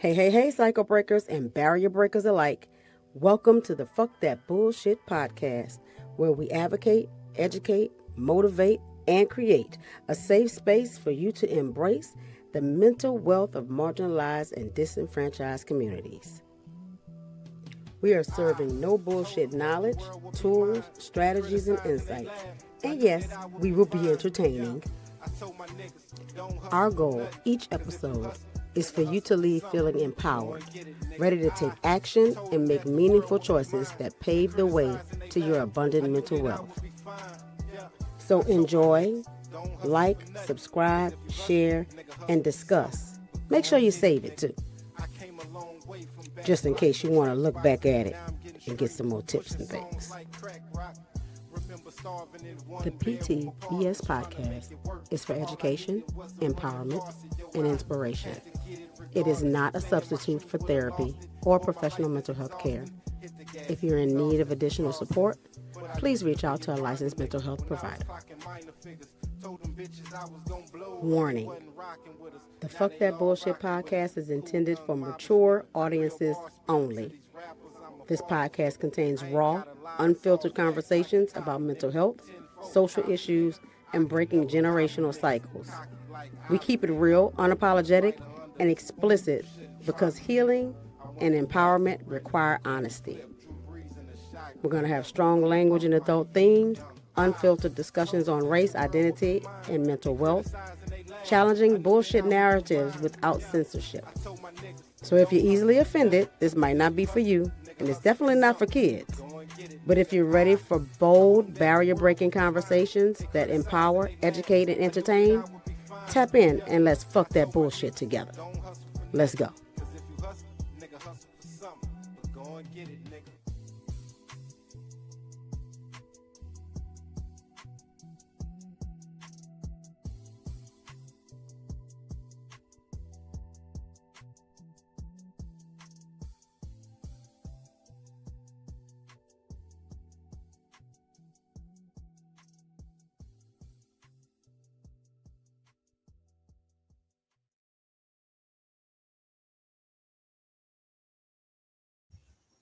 Hey, cycle breakers and barrier breakers alike. Welcome to the Fuck That Bullshit Podcast, where we advocate, educate, motivate, and create a safe space for you to embrace the mental wealth of marginalized and disenfranchised communities. We are serving no bullshit knowledge, tools, strategies, and insights. And yes, we will be entertaining. Our goal each episode is for you to leave feeling empowered, ready to take action and make meaningful choices that pave the way to your abundant mental wealth. So enjoy, like, subscribe, share, and discuss. Make sure you save it too, just in case you want to look back at it and get some more tips and things. The PTBS Podcast is for education, empowerment, and inspiration. It is not a substitute for therapy or professional mental health care. If you're in need of additional support, please reach out to a licensed mental health provider. Warning: the Fuck That Bullshit Podcast is intended for mature audiences only. This podcast contains raw, unfiltered conversations about mental health, social issues, and breaking generational cycles. We keep it real, unapologetic, and explicit because healing and empowerment require honesty. We're going to have strong language and adult themes, unfiltered discussions on race, identity, and mental wealth, challenging bullshit narratives without censorship. So if you're easily offended, this might not be for you, and it's definitely not for kids. But if you're ready for bold, barrier-breaking conversations that empower, educate, and entertain, tap in and let's fuck that bullshit together. Let's go.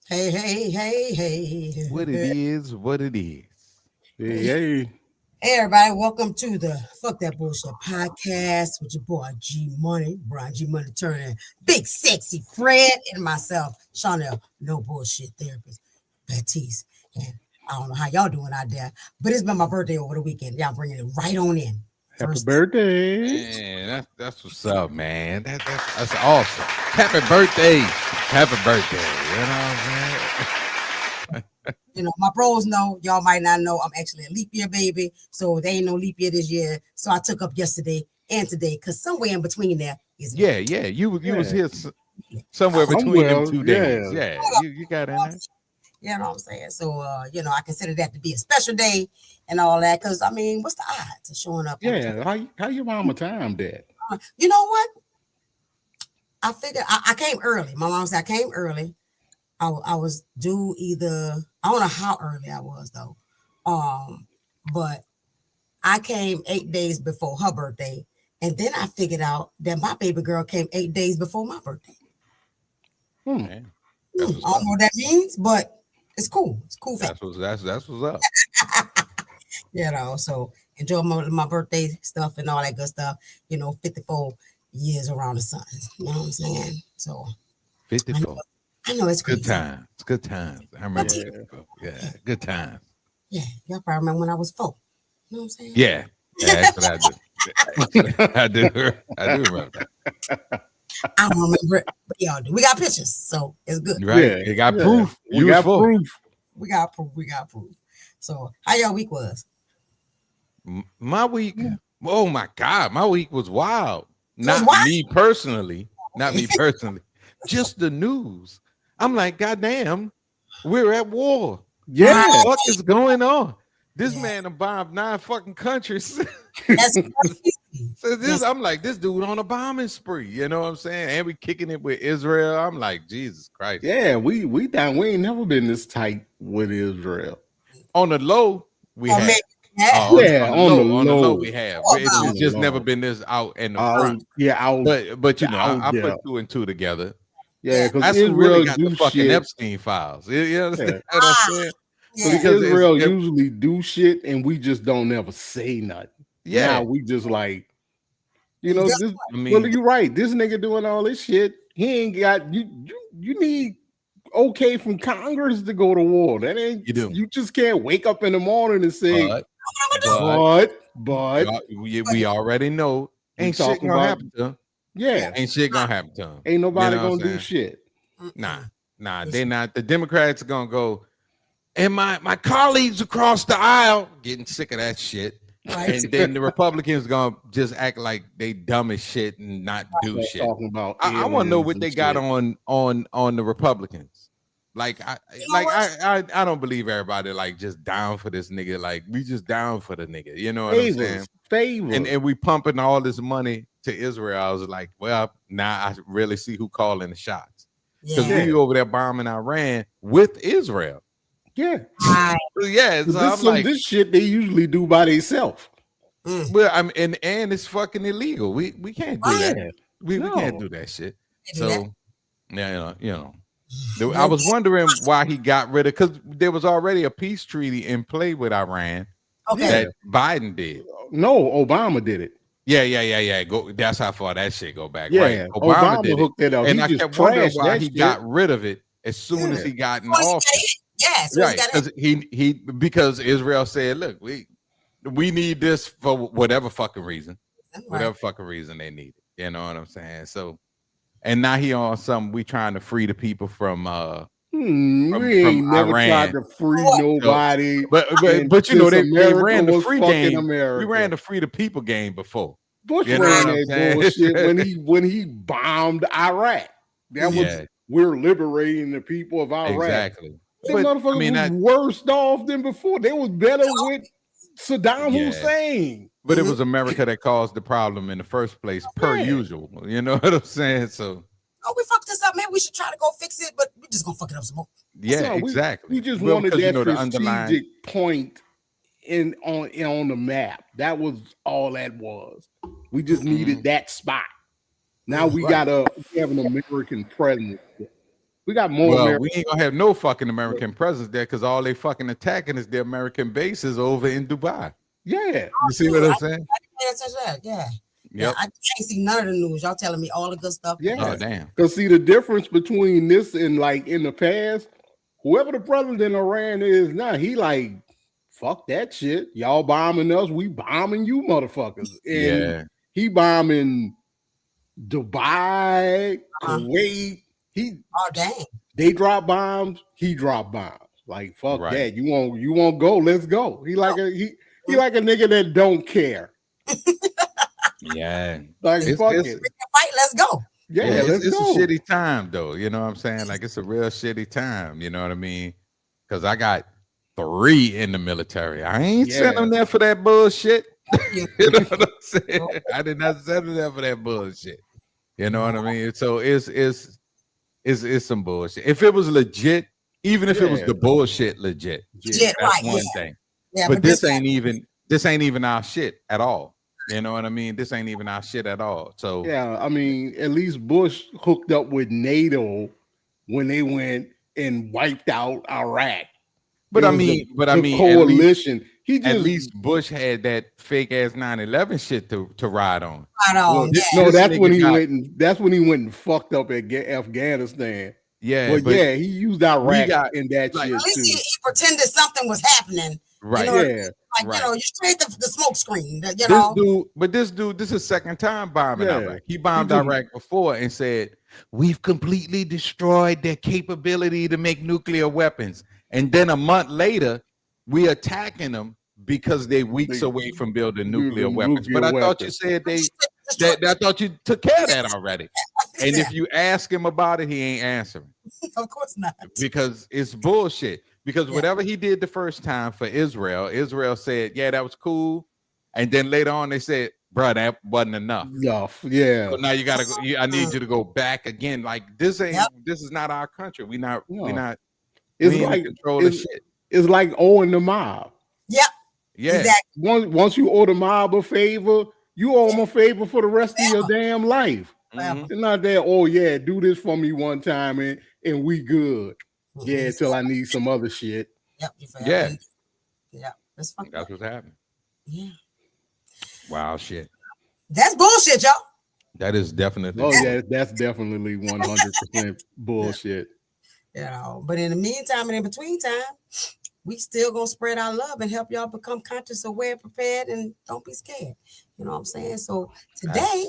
Hey. What it is, what it is. Hey, everybody, welcome to the Fuck That Bullshit Podcast with your boy G Money, Brian G Money Turner, Big Sexy Fred, and myself, Shawnnell, no bullshit therapist, Batiste. And I don't know how y'all doing out there, but it's been my birthday over the weekend. Y'all bringing it right on in. happy birthday. Man, that's what's up, man. That's awesome. Happy birthday. Happy birthday. You know what I'm saying? You know, my bros know, y'all might not know, I'm actually a leap year baby. So there ain't no leap year this year. So I took up yesterday and today because somewhere in between there is Yeah. You was here somewhere between them 2 days. Yeah, you got in there. You know what I'm saying? So, I consider that to be a special day and all that. Because, I mean, what's the odds of showing up? Yeah, how your mama timed that? You know what? I figured I came early. My mom said I came early. I was due either, I don't know how early I was, though. But I came 8 days before her birthday. And then I figured out that my baby girl came 8 days before my birthday. I don't know what that means, but it's cool. It's cool. That's what's up. So enjoy my birthday stuff and all that good stuff. 54 years around the sun. You know what I'm saying? So 54. I know it's crazy. Good times. I remember. Yeah, good times. Yeah, y'all probably remember when I was 4. You know what I'm saying? Yeah, that's what I do. I do remember that. I don't remember it, but y'all do. We got pictures, so it's good. Right. Yeah, you got proof. You got proof. We got proof. So how your week was? My week, oh my God, my week was wild. Not me personally. Just the news. I'm like, goddamn, we're at war. Yeah. What is going on? This man bombed 9 fucking countries. That's crazy. I'm like, this dude on a bombing spree. You know what I'm saying? And we kicking it with Israel. I'm like, Jesus Christ. Yeah, we ain't never been this tight with Israel. On the low, we have. On the low we have. It's just never been this out in the front. Yeah, but I put 2 and 2 together. Yeah, because That's who really Israel got the do fucking shit. Epstein files. You understand what I'm saying? Because Israel usually do shit and we just don't ever say nothing. Yeah. Now we just like, this. I mean, Well, you're right. This nigga doing all this shit. He ain't got you. You need okay from Congress to go to war. That ain't. You do. You just can't wake up in the morning and say, but we already know ain't shit gonna happen to him. Yeah, ain't shit gonna happen to him. Ain't nobody gonna do shit. Nah, they not. The Democrats are gonna go. And my colleagues across the aisle getting sick of that shit. Right. And then the Republicans gonna just act like they dumb as shit and not do shit. Talking about I want to know what they got on the Republicans. Like I don't believe everybody like just down for this nigga. Like we just down for the nigga. You know what I'm saying? And we pumping all this money to Israel. I was like, well, now I really see who calling the shots. Because we over there bombing Iran with Israel. Yeah. Yeah. So I'm like, this shit they usually do by themselves. Well, I mean, and it's fucking illegal. We can't do that. We can't do that shit. So I was wondering why he got rid of, because there was already a peace treaty in play with Iran that Biden did. No, Obama did it. Yeah. That's how far that shit go back. Yeah, right. Obama did hooked it up. And I kept wondering why he got rid of it as soon as he got in office. Yes, right. Because Israel said, look, we need this for whatever fucking reason. Whatever fucking reason they need it. You know what I'm saying? So, and now he on something, we trying to free the people from we ain't never tried to free nobody. But they ran the free game. We ran the free the people game before. Bush ran that bullshit when he bombed Iraq. That was we're liberating the people of Iraq. Exactly. These motherfuckers was worse off than before. They was better with Saddam Hussein. But it was America that caused the problem in the first place, per usual. You know what I'm saying? So we fucked this up, man. We should try to go fix it, but we just gonna fuck it up some more. Yeah, exactly. We just wanted that strategic point on the map. That was all that was. We just needed that spot. Now we have an American presence. We got more. Well, we ain't gonna have no fucking American presence there because all they fucking attacking is the American bases over in Dubai. Yeah, you see what I'm saying? I didn't pay attention to that. Yeah, I ain't see none of the news. Y'all telling me all the good stuff. Yeah, oh damn. Because see the difference between this and like in the past, whoever the president in Iran is now, he like fuck that shit. Y'all bombing us, we bombing you, motherfuckers. And he bombing Dubai, Kuwait. They drop bombs. He drop bombs. Like fuck that. You won't go? Let's go. He like a nigga that don't care. Yeah. Like fuck it. Fight. Let's go. Yeah, it's a shitty time though. You know what I'm saying? Like it's a real shitty time. You know what I mean? Because I got 3 in the military. I ain't sent them there for that bullshit. You know what I'm saying? I did not send them there for that bullshit. You know what I mean? So it's some bullshit. If it was legit, even if it was the bullshit legit, that's one thing. Yeah, but this ain't even our shit at all. You know what I mean? This ain't even our shit at all. So yeah, I mean, at least Bush hooked up with NATO when they went and wiped out Iraq. But I mean, coalition. At least Bush had that fake ass 9/11 shit to ride on. That's when he went and fucked up at Afghanistan. Yeah, but he used Iraq in that shit. At least he pretended something was happening. Right. You straight the smoke screen. This is second time bombing Iraq. He bombed Iraq before and said, "We've completely destroyed their capability to make nuclear weapons." And then a month later, we attacking them because they're weeks away from building nuclear weapons. But I thought you said I thought you took care of that already. And if you ask him about it, he ain't answering. Of course not. Because it's bullshit. Because whatever he did the first time for Israel said, yeah, that was cool. And then later on they said, bro, that wasn't enough. Yeah. So now you gotta go. I need you to go back again. Like this is not our country. We in control of shit. It's like owing the mob. Yep. Yeah. Exactly. Once you owe the mob a favor, you owe them a favor for the rest of your damn life. It's not that, oh yeah, do this for me one time and we good. Yeah, till I need some other shit. Yep. Yeah. Yeah. That's what's happening. Yeah. Wow, shit. That's bullshit, y'all. That is definitely. Oh yeah, that's definitely 100% bullshit. But in the meantime and in between time, we still gonna spread our love and help y'all become conscious, aware, prepared, and don't be scared. You know what I'm saying? So today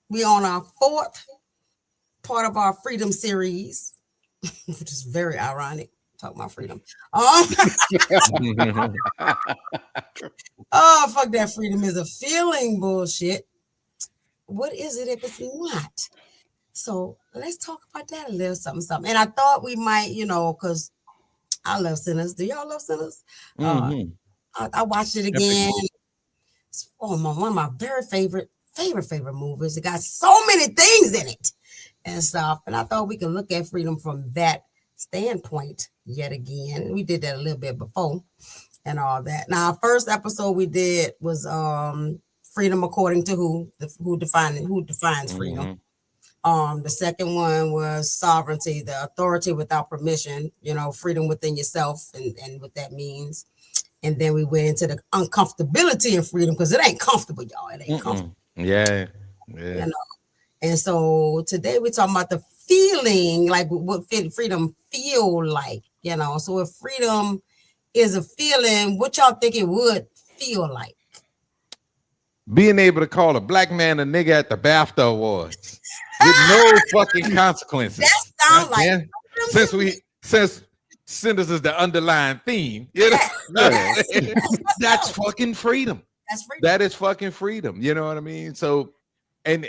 we on our 4th part of our freedom series, which is very ironic. Talk about freedom. Oh, fuck that freedom is a feeling bullshit. What is it if it's not? So let's talk about that a little something. And I thought we might, because I love Sinners. Do y'all love Sinners? I watched it again. It's one of my very favorite movies. It got so many things in it and stuff. And I thought we could look at freedom from that standpoint yet again. We did that a little bit before and all that. Now, our first episode we did was freedom according to who defines freedom. The second one was sovereignty, the authority without permission, freedom within yourself and what that means. And then we went into the uncomfortability of freedom because it ain't comfortable, y'all. It ain't comfortable. Yeah. And so today we're talking about the feeling, like what freedom feel like, So if freedom is a feeling, what y'all think it would feel like? Being able to call a black man a nigga at the BAFTA Awards with no fucking consequences. That sounds like since Sinners is the underlying theme, that's fucking freedom. That's freedom. That is fucking freedom. You know what I mean? So, and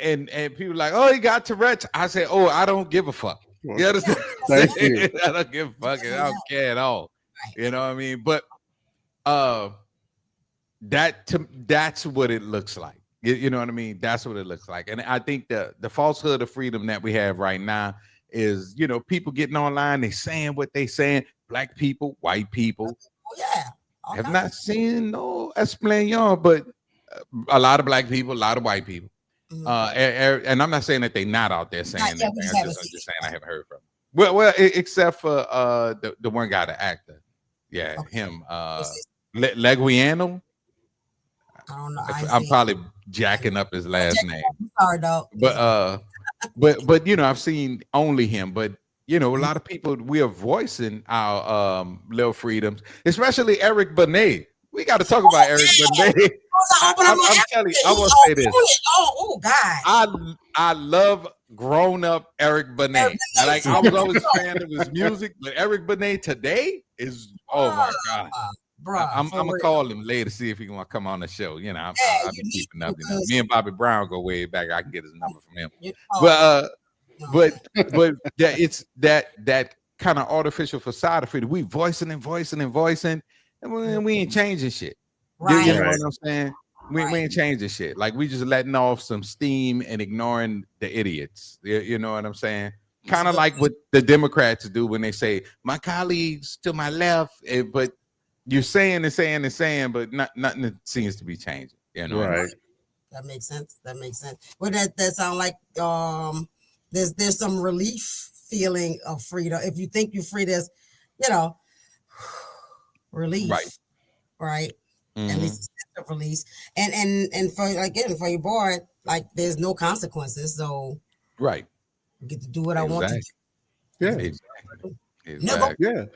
people like, oh, he got Tourette's. I say, oh, I don't give a fuck. You understand? Thank you. I don't give a fuck. I don't care at all. You know what I mean? But that's what it looks like. You know what I mean? That's what it looks like. And I think the falsehood of freedom that we have right now is, people getting online, they saying what they saying. Black people, white people. Oh, yeah. Have not seen no Espanol, but a lot of black people, a lot of white people. And I'm not saying that they're not out there saying that. I'm just saying I haven't heard from them. Well, except for the one guy, the actor. Yeah, him. Leguiano. I don't know. I'm probably jacking up his last name. Sorry, dog. But I've seen only him. But a lot of people, we are voicing our little freedoms, especially Eric Benet. We got to talk about Eric Benet. I'm telling you, I want to say this. Oh God! I love grown up Eric Benet. Like I was always a fan of his music, but Eric Benet today is my God. Bro, I'm gonna call him later to see if he want to come on the show. I've been keeping up. Me and Bobby Brown go way back. I can get his number from him. But it's that kind of artificial facade of freedom. We voicing, and we ain't changing shit. Right. You know what I'm saying? We ain't changing shit. Like we just letting off some steam and ignoring the idiots. You know what I'm saying? Kind of like what the Democrats do when they say, my colleagues to my left, but you're saying, but nothing seems to be changing. Right. That makes sense. Well, that sound like there's some relief feeling of freedom. If you think you're free, there's relief. Right. At least a release. And for for your boy, like there's no consequences. So right. I get to do what I want to do. Yeah. Exactly. Yeah.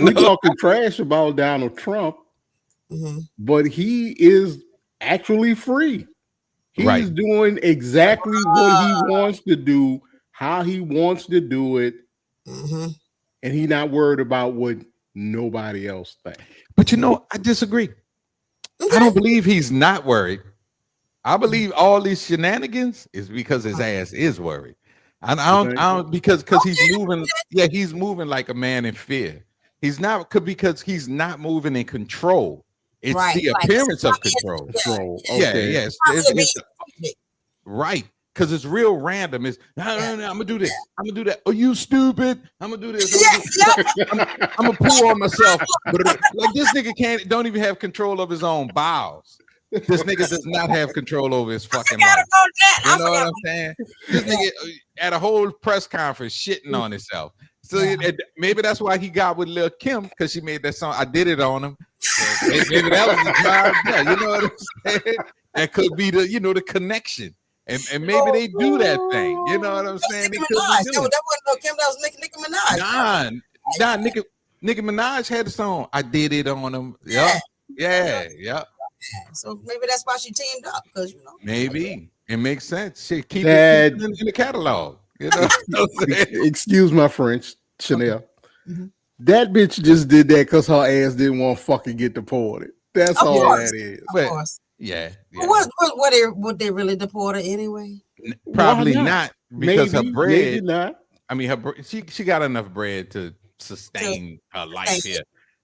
We talking trash about Donald Trump, but he is actually free. He's doing exactly what he wants to do, how he wants to do it, and he's not worried about what nobody else thinks. But I disagree. I don't believe he's not worried. I believe all these shenanigans is because his ass is worried. I don't because he's moving. Yeah, he's moving like a man in fear. He's not because he's not moving in control. It's the appearance of control. Okay. Yeah. It's right. Because it's real random. It's I'm gonna do this. I'm gonna do that. Oh, you stupid! I'm gonna do this. I'm gonna pull on myself. Like this nigga don't even have control of his own bowels. This nigga does not have control over his fucking I life. that. You know what I'm saying? This nigga at a whole press conference shitting on himself. So maybe that's why he got with Lil Kim, because she made that song. I did it on him. So maybe that was the drive. Yeah, you know what I'm saying? That could be the, the connection. And maybe they do that thing. You know what I'm saying? Nicki Minaj. That wasn't Lil Kim. That was Nicki Minaj. Nah, Nicki Minaj had the song. I did it on him. Yeah. So maybe that's why she teamed up, because maybe it makes sense. She keep it in the catalog. You know? Excuse my French, Shawnnell. That bitch just did that because her ass didn't want to fucking get deported. That's all that is. Of course. Yeah. Would they really deport her anyway? Probably not, because her bread. Maybe not. I mean, she got enough bread to sustain her life here,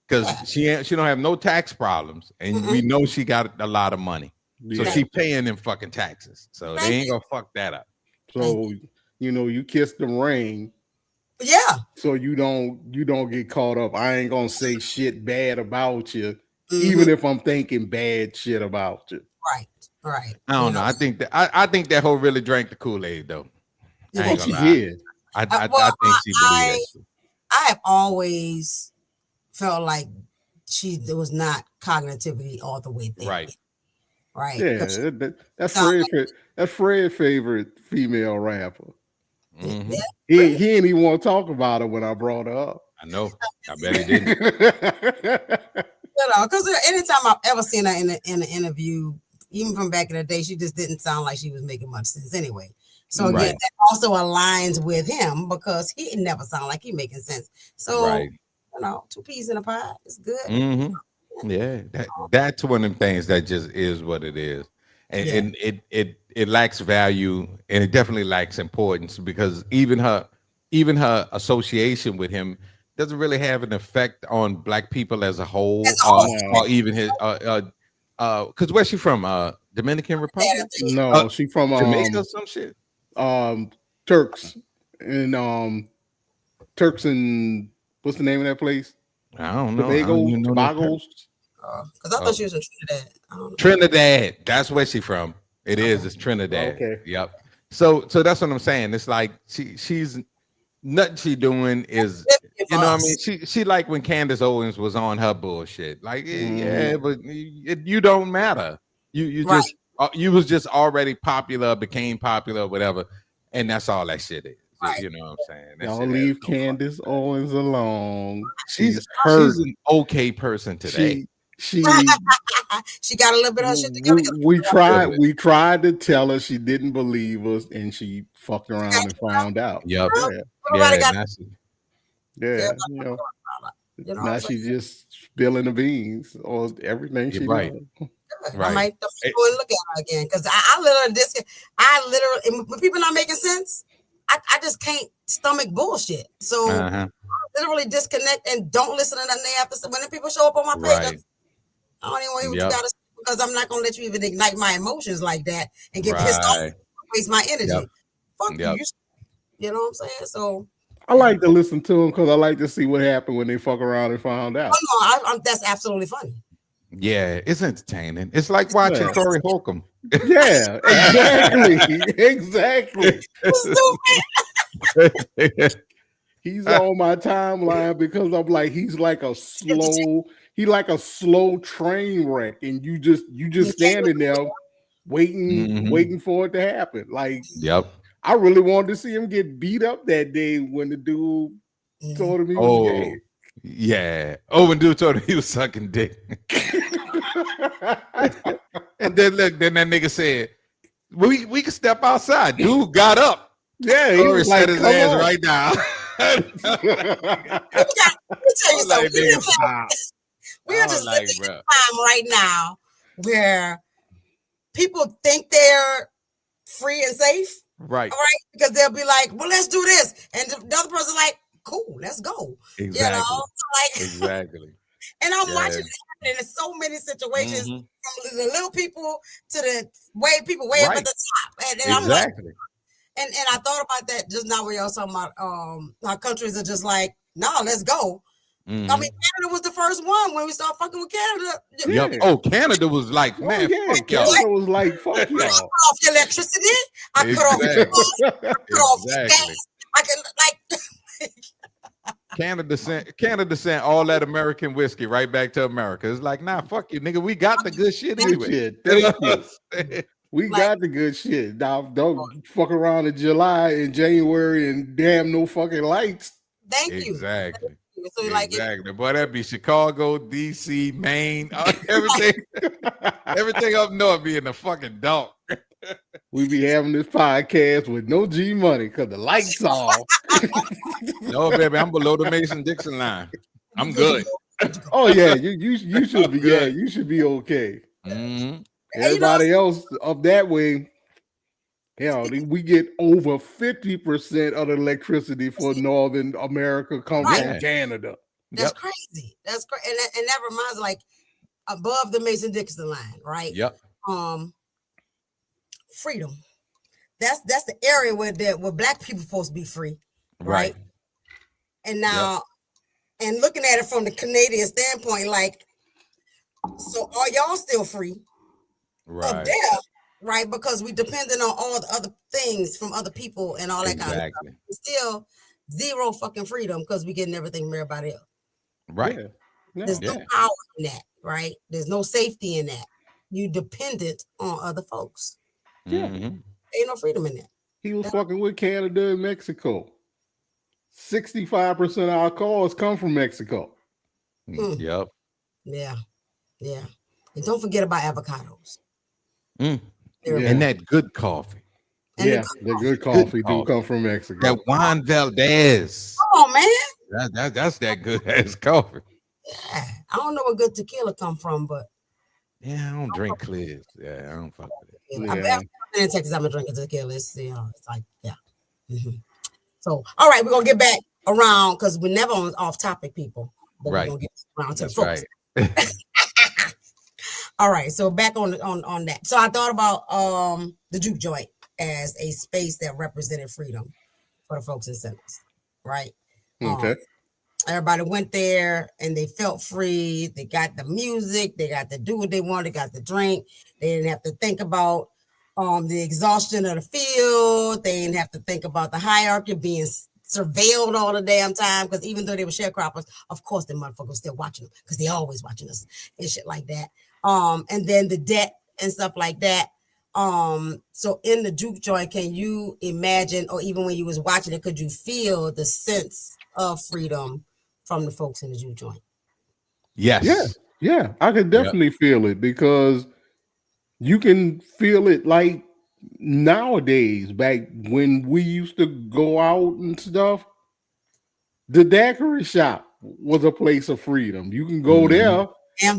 because she don't have no tax problems, and we know she got a lot of money, so she paying them fucking taxes. So they ain't gonna fuck that up. So you kiss the ring. Yeah. So you don't get caught up. I ain't gonna say shit bad about you, even if I'm thinking bad shit about you. Right. I don't know. I think that hoe really drank the Kool-Aid though. I ain't gonna lie. Did. I think she believed that. I have always felt like she was not cognitively all the way there. Right. Yeah, that's Fred's favorite female rapper. Mm-hmm. He ain't even want to talk about her when I brought her up. I know. I bet he didn't. Because anytime I've ever seen her in an interview, even from back in the day, she just didn't sound like she was making much sense anyway. So again, that also aligns with him, because he never sound like he making sense. So two peas in a pie is good. Mm-hmm. Yeah, that's one of them things that just is what it is, and it lacks value, and it definitely lacks importance, because even her association with him doesn't really have an effect on Black people as a whole, or even his because where's she from? Dominican Republic? No, she from Jamaica or some shit. Turks and what's the name of that place? I don't know. Tobagos. Because I thought she was in Trinidad. I don't know. Trinidad. That's where she from. It's Trinidad. Okay. Yep. So that's what I'm saying. It's like she's nothing she doing is, what I mean? She like when Candace Owens was on her bullshit. Like, but you don't matter. You just you was just already popular, became popular, whatever, and that's all that shit is. You know what I'm saying? Y'all leave Candace Owens alone. She's an okay person today. She got a little bit of shit together. We tried to tell her, she didn't believe us, and she fucked around and found out. Yep. Now she's just spilling the beans on everything she does. I might go and look at her again, because I literally when people not making sense, I just can't stomach bullshit. So I literally disconnect and don't listen to nothing they have to say. When the people show up on my page, I don't even want to hear what you got to say, because I'm not gonna let you even ignite my emotions like that and get pissed off and waste my energy. Fuck you. You know what I'm saying? So I like to listen to them, because I like to see what happened when they fuck around and found out. Oh, no, that's absolutely funny. Yeah, it's entertaining. It's like watching Corey Holcomb. Yeah, exactly. He's on my timeline because I'm like, he's like a slow train wreck, and you just standing there waiting for it to happen. Like, I really wanted to see him get beat up that day when the dude told him he was gay. Yeah. When dude told him he was sucking dick. And then look, then that nigga said, we can step outside. Dude got up. Yeah, he was set his ass right now. Let me tell you something. We are just living in a time right now where people think they're free and safe. Right. All right. Because they'll be like, well, let's do this. And the other person's like, cool, let's go. Exactly. You know? Exactly. And I'm watching it happen in so many situations, from the little people to the people way up at the top. And I'm like, and I thought about that just now when y'all talking about how countries are just like, no, let's go. I mean, Canada was the first one when we started fucking with Canada. Yep. Oh, Canada was like, man, fuck y'all. Canada was like, fuck y'all. I cut off your electricity. I cut off your phone. I cut off your gas. I can Canada sent all that American whiskey right back to America. It's like, nah, fuck you, nigga. We got the good shit anyway. We got the good shit. Now, don't fuck around in July and January and damn no fucking lights. Thank you. Exactly. So exactly. Boy, that'd be Chicago, DC, Maine, everything up north be in the fucking dark. We be having this podcast with no G money because the lights off. No, baby, I'm below the Mason-Dixon line. I'm good. Oh yeah, you should be. Yeah, you should be okay. Mm-hmm. Everybody else up that way, we get over 50% of the electricity for Northern America comes from Canada. That's crazy. That's crazy, and that reminds like above the Mason-Dixon line, right? Yep. Freedom. That's the area where Black people supposed to be free, right? And now, and looking at it from the Canadian standpoint, like, so are y'all still free? Up there, right? Because we dependent on all the other things from other people and all that kind of stuff. It's still zero fucking freedom because we getting everything from everybody else. Right. There's no power in that, right? There's no safety in that. You dependent on other folks. Ain't no freedom in that. He was fucking with Canada and Mexico. 65% of our calls come from Mexico. Yep. Yeah. And don't forget about avocados. And that good coffee. And the good coffee do come from Mexico. That Juan Valdez. Come on, man. That's that good ass coffee. Yeah. I don't know where good tequila come from, but I don't drink clears. I don't fuck with it. I bet in Texas I'm drinking tequila. It's like So all right, we're gonna get back around because we're never on off topic, people. But we're gonna get around to the folks. Right. All right, so back on that. So I thought about the juke joint as a space that represented freedom for the folks in Centers, right? Okay. Everybody went there and they felt free. They got the music. They got to do what they wanted. They got the drink. They didn't have to think about the exhaustion of the field. They didn't have to think about the hierarchy being surveilled all the damn time. Because even though they were sharecroppers, of course the motherfuckers were still watching them because they always watching us and shit like that. And then the debt and stuff like that. So in the juke joint, can you imagine, or even when you was watching it, could you feel the sense of freedom from the folks in the juke joint? Yes. Yeah. I could definitely feel it because you can feel it like nowadays, back when we used to go out and stuff. The daiquiri shop was a place of freedom. You can go there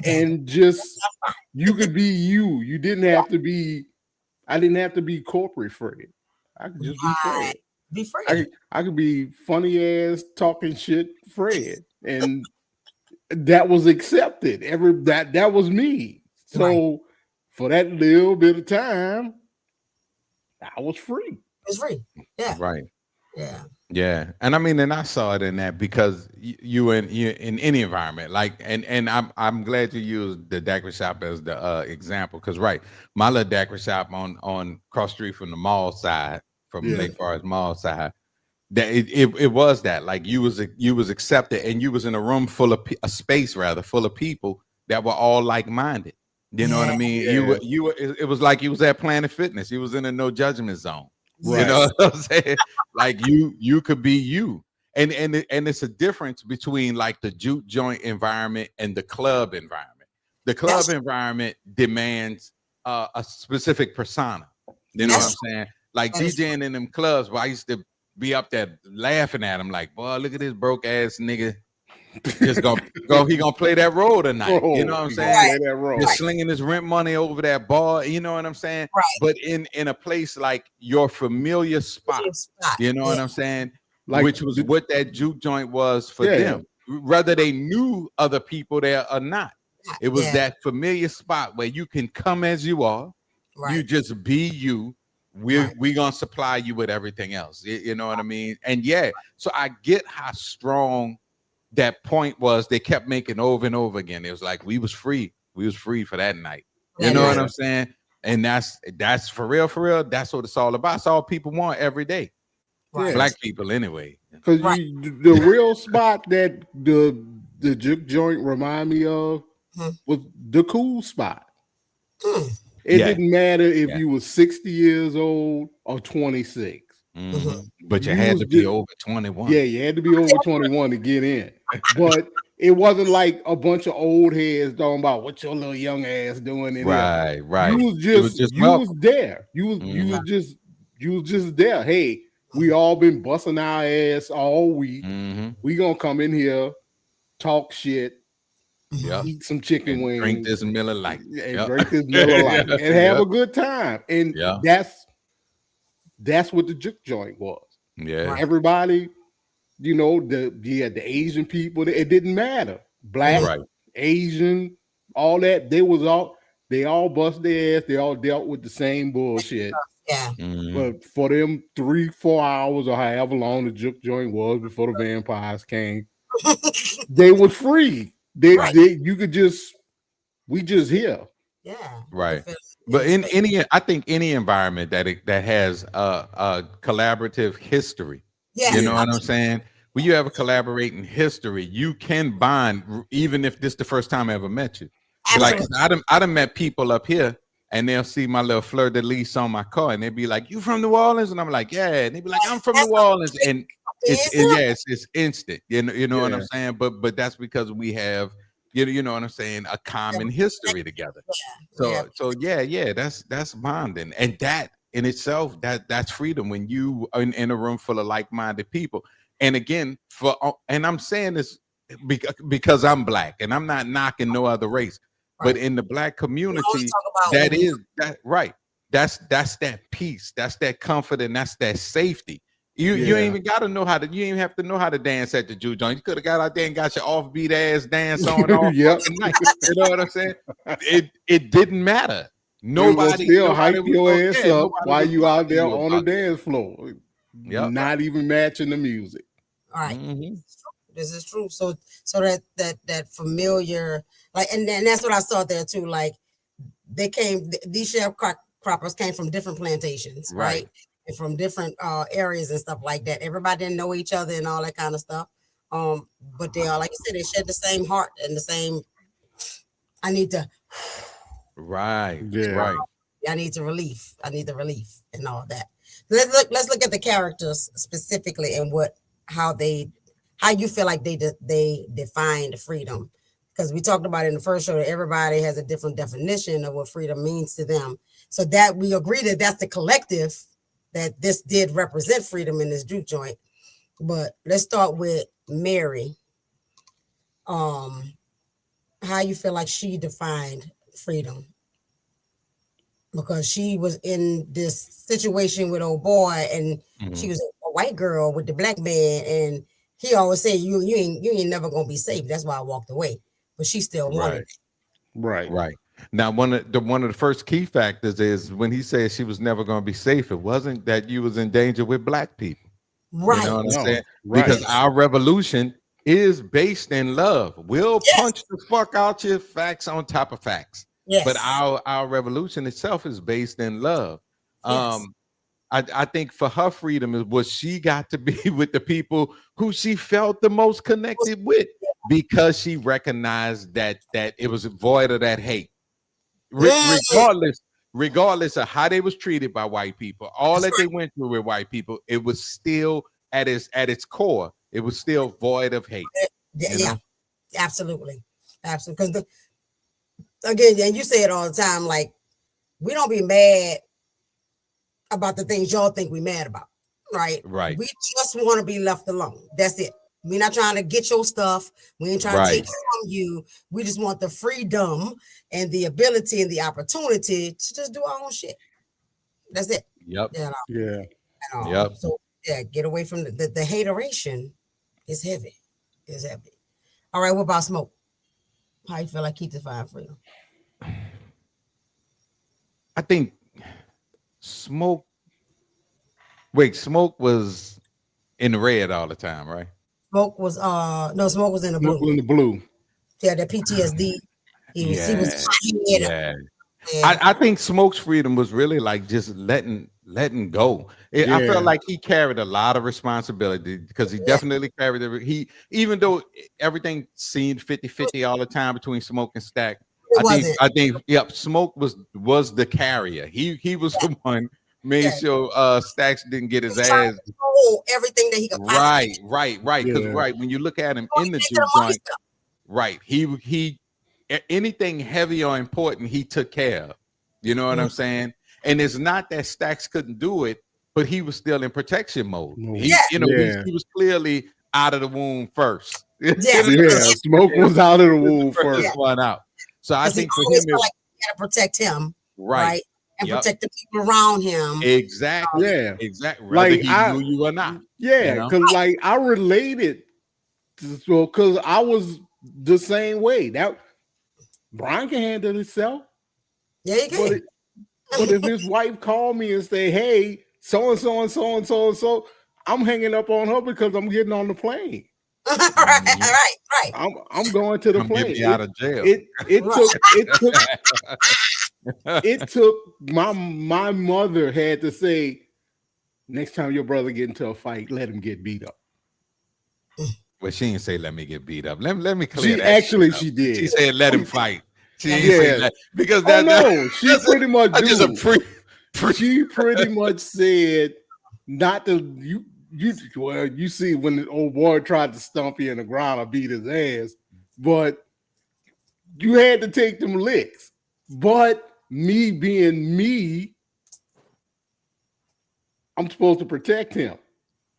and just, you could be you. You didn't have to be, I didn't have to be corporate Fred. I could just be Fred. Be Fred. I could be funny ass talking shit Fred. And that was accepted. That was me. So for that little bit of time, I was free. It was free. Yeah. Right. Yeah. Yeah. And I mean, and I saw it in that because you in any environment, like, and I'm glad you used the daiquiri shop as the example. Cause my little daiquiri shop on cross street from the mall side, from Lake Forest Mall side, that it was that, like, you was accepted and you was in a room full of a space full of people that were all like-minded. You know what I mean? Yeah. It was like you was at Planet Fitness. You was in a no judgment zone. Right. You know what I'm saying? Like you could be you. And it's a difference between like the juke joint environment and the club environment. The club environment demands a specific persona. You know what I'm saying? Like DJing in them clubs, where I used to be up there laughing at him like, boy, look at this broke ass nigga. Just he gonna play that role tonight. You know what I'm saying? Just slinging his rent money over that bar. You know what I'm saying? Right. But in a place like your familiar spot, you know what I'm saying? Like, which was what that juke joint was for them, whether they knew other people there or not. It was that familiar spot where you can come as you are. Right. You just be you. We gonna supply you with everything else. You know what I mean? And so I get how strong that point was they kept making over and over again. It was like we was free for that night. You know what I'm saying? And that's for real, for real. That's what it's all about. It's all people want every day. Yeah. Black people anyway. Because the real spot that the juke joint remind me of was the cool spot. It didn't matter if you were 60 years old or 26. But you had to be over 21. Yeah, you had to be over 21 to get in. But it wasn't like a bunch of old heads talking about what your little young ass doing in there. Right. You was there. You was just there. Hey, we all been busting our ass all week. We gonna come in here, talk shit, eat some chicken wings, drink this Miller Lite, drink this Miller Lite, and have a good time. And that's what the juke joint was. Yeah, everybody, you know, the Asian people. It didn't matter, black, Asian, all that. They all bust their ass. They all dealt with the same bullshit. Yeah. But for them 3-4 hours or however long the juke joint was before the vampires came, they were free. You could we just here. Yeah. Right. But I think any environment that has a collaborative history, you know what I'm saying? When you have a collaborating history, you can bond, even if this is the first time I ever met you. Like I done met people up here, and they'll see my little fleur de lis on my car, and they'll be like, "You from New Orleans?" And I'm like, "Yeah." And they'll be like, "I'm from New Orleans," and it's instant. You know what I'm saying? But that's because we have, you know what I'm saying, a common history together. So that's bonding, and that in itself, that's freedom when you are in a room full of like-minded people. And again, and I'm saying this because I'm black, and I'm not knocking no other race. But in the black community, that's that peace, that's that comfort, and that's that safety. You ain't even gotta know how to. You ain't even have to know how to dance at the juke joint. You could have got out there and got your offbeat ass dance on all night. You know what I'm saying? It didn't matter. Nobody still hype your ass up while you out there on the dance floor. Not even matching the music. All right. This is true. So that familiar, like, and that's what I saw there too. Like, these sharecroppers came from different plantations, right? And from different areas and stuff like that. Everybody didn't know each other and all that kind of stuff. But they are, like you said, they share the same heart and the same. I need to. Right. I need the relief and all that. Let's look at the characters specifically and how you feel like they defined freedom, because we talked about in the first show that everybody has a different definition of what freedom means to them. So that we agree that that's the collective that this did represent freedom in this juke joint. But let's start with Mary. How you feel like she defined freedom? Because she was in this situation with old boy, and she was a white girl with the black man, and he always said, "You ain't never gonna be safe." That's why I walked away. But she still wanted it. Right. Now, one of the first key factors is when he said she was never going to be safe. It wasn't that you was in danger with black people. Right. You know what I'm saying? Because our revolution is based in love. We'll punch the fuck out your facts on top of facts. Yes. But our revolution itself is based in love. Yes. I think for her freedom was she got to be with the people who she felt the most connected with, because she recognized that it was void of that hate. Regardless of how they was treated by white people, all that they went through with white people, it was still at its core, it was still void of hate. Yeah, absolutely. Because again, and you say it all the time, like, we don't be mad about the things y'all think we mad about, right? We just want to be left alone. That's it. We're not trying to get your stuff. We ain't trying to take it from you. We just want the freedom and the ability and the opportunity to just do our own shit. That's it. Yep. So get away from the hateration. Is heavy. All right, what about Smoke? How you feel like he defined freedom? I think Smoke was in the red all the time, right? Smoke was Smoke was in the Smoke blue. in the blue. Yeah, that PTSD. He was yeah. I think Smoke's freedom was really like just letting go. I felt like he carried a lot of responsibility because he definitely carried it. Even though everything seemed 50-50 all the time between Smoke and Stack, I think Smoke was the carrier. He was the one made sure Stacks didn't get his ass. Everything that he could right. Because when you look at him in the juke joint, right, he anything heavy or important he took care of. You know what I'm saying? And it's not that Stacks couldn't do it, but he was still in protection mode. He was clearly out of the womb first. Smoke was out of the womb first. One out. So I think for him, you got to protect him, right? And protect the people around him. Exactly. Exactly. Whether he knew you or not. Yeah, because I related because I was the same way. That Brian can handle himself. Yeah, he can. But if his wife called me and say, "Hey, so and so and so and so and so," I'm hanging up on her because I'm getting on the plane. right. I'm going to the plane. Get me out of jail. It took my mother had to say, next time your brother get into a fight, let him get beat up. Well, she didn't say let me get beat up. Let me clear that. Actually, she did. She said let him fight. She didn't say that because she pretty much did. She pretty much said not to you. You see when the old boy tried to stump you in the ground or beat his ass, but you had to take them licks. But me being me, I'm supposed to protect him.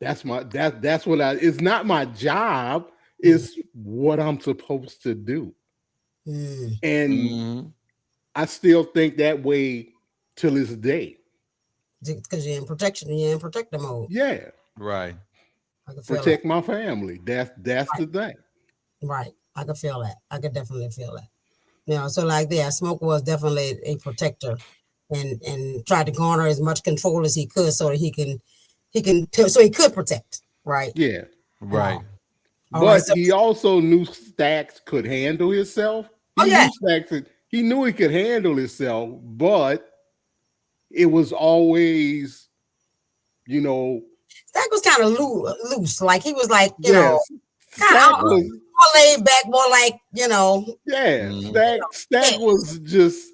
That's what it's not my job, it's what I'm supposed to do. And I still think that way till this day. Because you're in protection, you're in protector mode. Yeah. Right. Protect my family. That's the thing. Right. I could feel that. I could definitely feel that. So like Smoke was definitely a protector and tried to garner as much control as he could so that he could protect. Right. Yeah. Right. But he also knew Stacks could handle himself. He knew he could handle himself, but it was always, Stack was kind of loose. Like he was like, kind of more laid back, more like, Stack was just,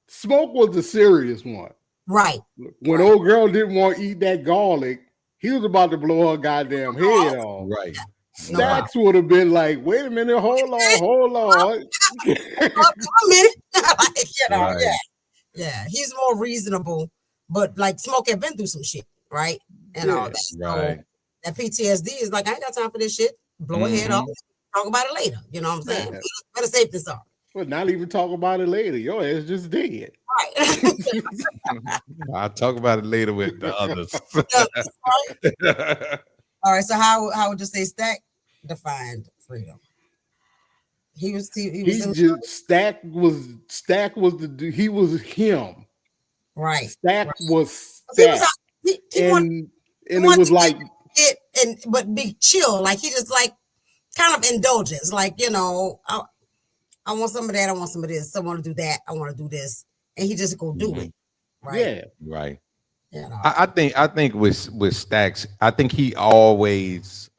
Smoke was the serious one. Right. When old girl didn't want to eat that garlic, he was about to blow her goddamn head off. Right. Stacks would have been like, wait a minute, hold on. A minute. Yeah. He's more reasonable, but like Smoke had been through some shit, right? And all that. Right. So that PTSD is like, I ain't got time for this shit. Blow a head off. Talk about it later. You know what I'm saying? Better save this off. But not even talk about it later. Your ass just dead. Right. I'll talk about it later with the others. All right. So how would you say Stack defined freedom? Stack was he was him. Right. Stack was Stack. And it was like but be chill. Like he just like kind of indulgence. Like, I want some of that. I want some of this. I want to do that. I want to do this. And he just go do it. Right. Yeah. Right. I think with Stacks, I think he always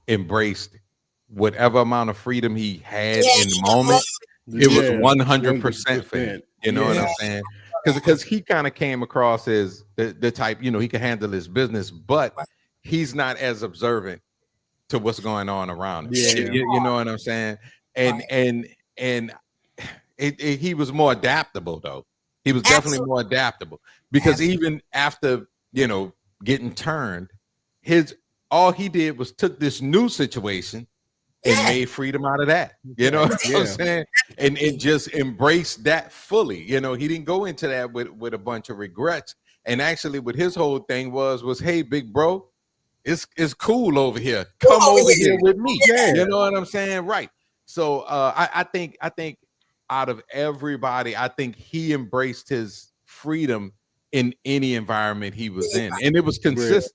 embraced whatever amount of freedom he had in the moment. It was 100% for him. You know what I'm saying? Because he kind of came across as the type, he can handle his business, but he's not as observant to what's going on around him. You know what I'm saying? And he was more adaptable though. He was definitely more adaptable because even after, getting turned, all he did was took this new situation and made freedom out of that. You know what I'm saying? And it just embraced that fully. He didn't go into that with a bunch of regrets. And actually what his whole thing was, hey, big bro, it's cool over here. Come over here with me. You know what I'm saying? Right. So I think out of everybody, I think he embraced his freedom in any environment he was in. And it was consistent.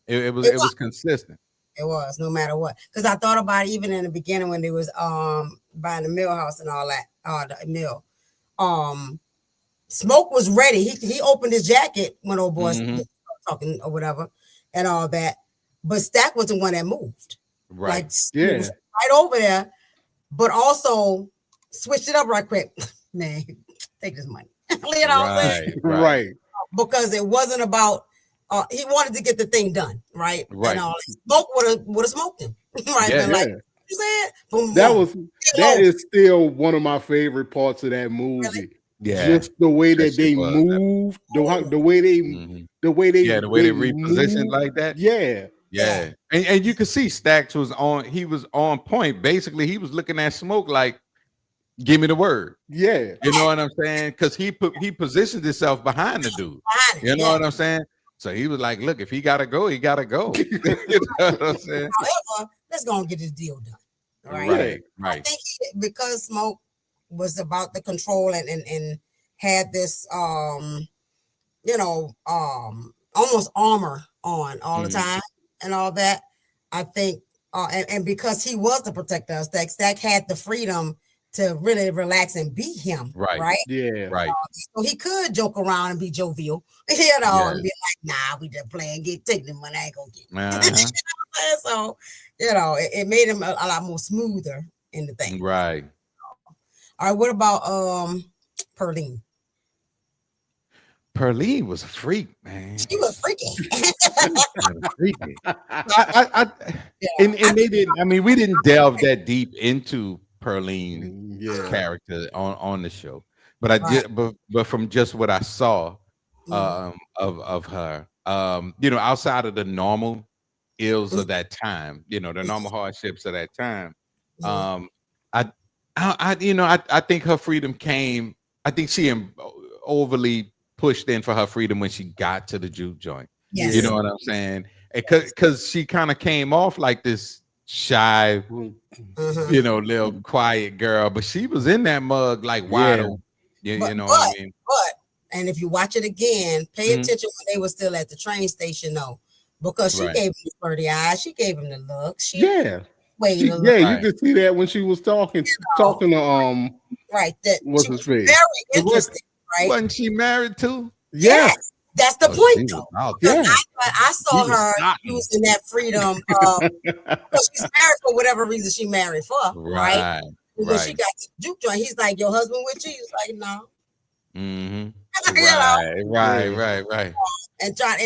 It was consistent. It was, no matter what. Because I thought about it even in the beginning when they was buying the mill house and all that, the mill. Smoke was ready. He opened his jacket when old boy was talking or whatever and all that. But Stack was the one that moved. Right. Like, he was right over there, but also switched it up right quick. Man, take this money. You know what I'm saying? Right. Because it wasn't about he wanted to get the thing done, right? Right. And all Smoke would have smoked him. Right. Yeah, Like you said, boom, that is still one of my favorite parts of that movie. Really? Yeah, just the way that they moved, the way they repositioned like that. Yeah. And you could see Stax was on point. Basically, he was looking at Smoke like, give me the word. Yeah. You know what I'm saying? Because he positioned himself behind the dude. You know what I'm saying? So he was like, look, if he gotta go, he gotta go. You know what I'm saying? However, let's go and get this deal done. Right. I think because Smoke was about the control and had this almost armor on all the time and all that. I think and because he was the protector of Stack had the freedom to really relax and be him. Right. Yeah. Right. So he could joke around and be jovial, and be like, nah, we just playing, take the money, I ain't gonna get it. So, it made him a lot more smoother in the thing. Right. All right, what about Pearline? Pearline was a freak, man. She was freaky. And they didn't. I mean, we didn't delve that deep into Pearline's character on the show, but I did. But from just what I saw of her, outside of the normal ills of that time, the normal hardships of that time, I think her freedom came. I think she overly pushed in for her freedom when she got to the juke joint. Yes. You know what I'm saying? Because she kind of came off like this shy, little quiet girl, but she was in that mug like wide open. You know what I mean? And if you watch it again, pay attention when they were still at the train station, though, because she gave him the flirty eyes. She gave him the look. You could see that when she was talking to that what's his face? Very interesting, right? Wasn't she married too? Yes. That's the point, though. I saw her. She was in that freedom because she's married for whatever reason she married for, right? When she got to juke joint, he's like, "Your husband with you?" He's like, "No." Right. And John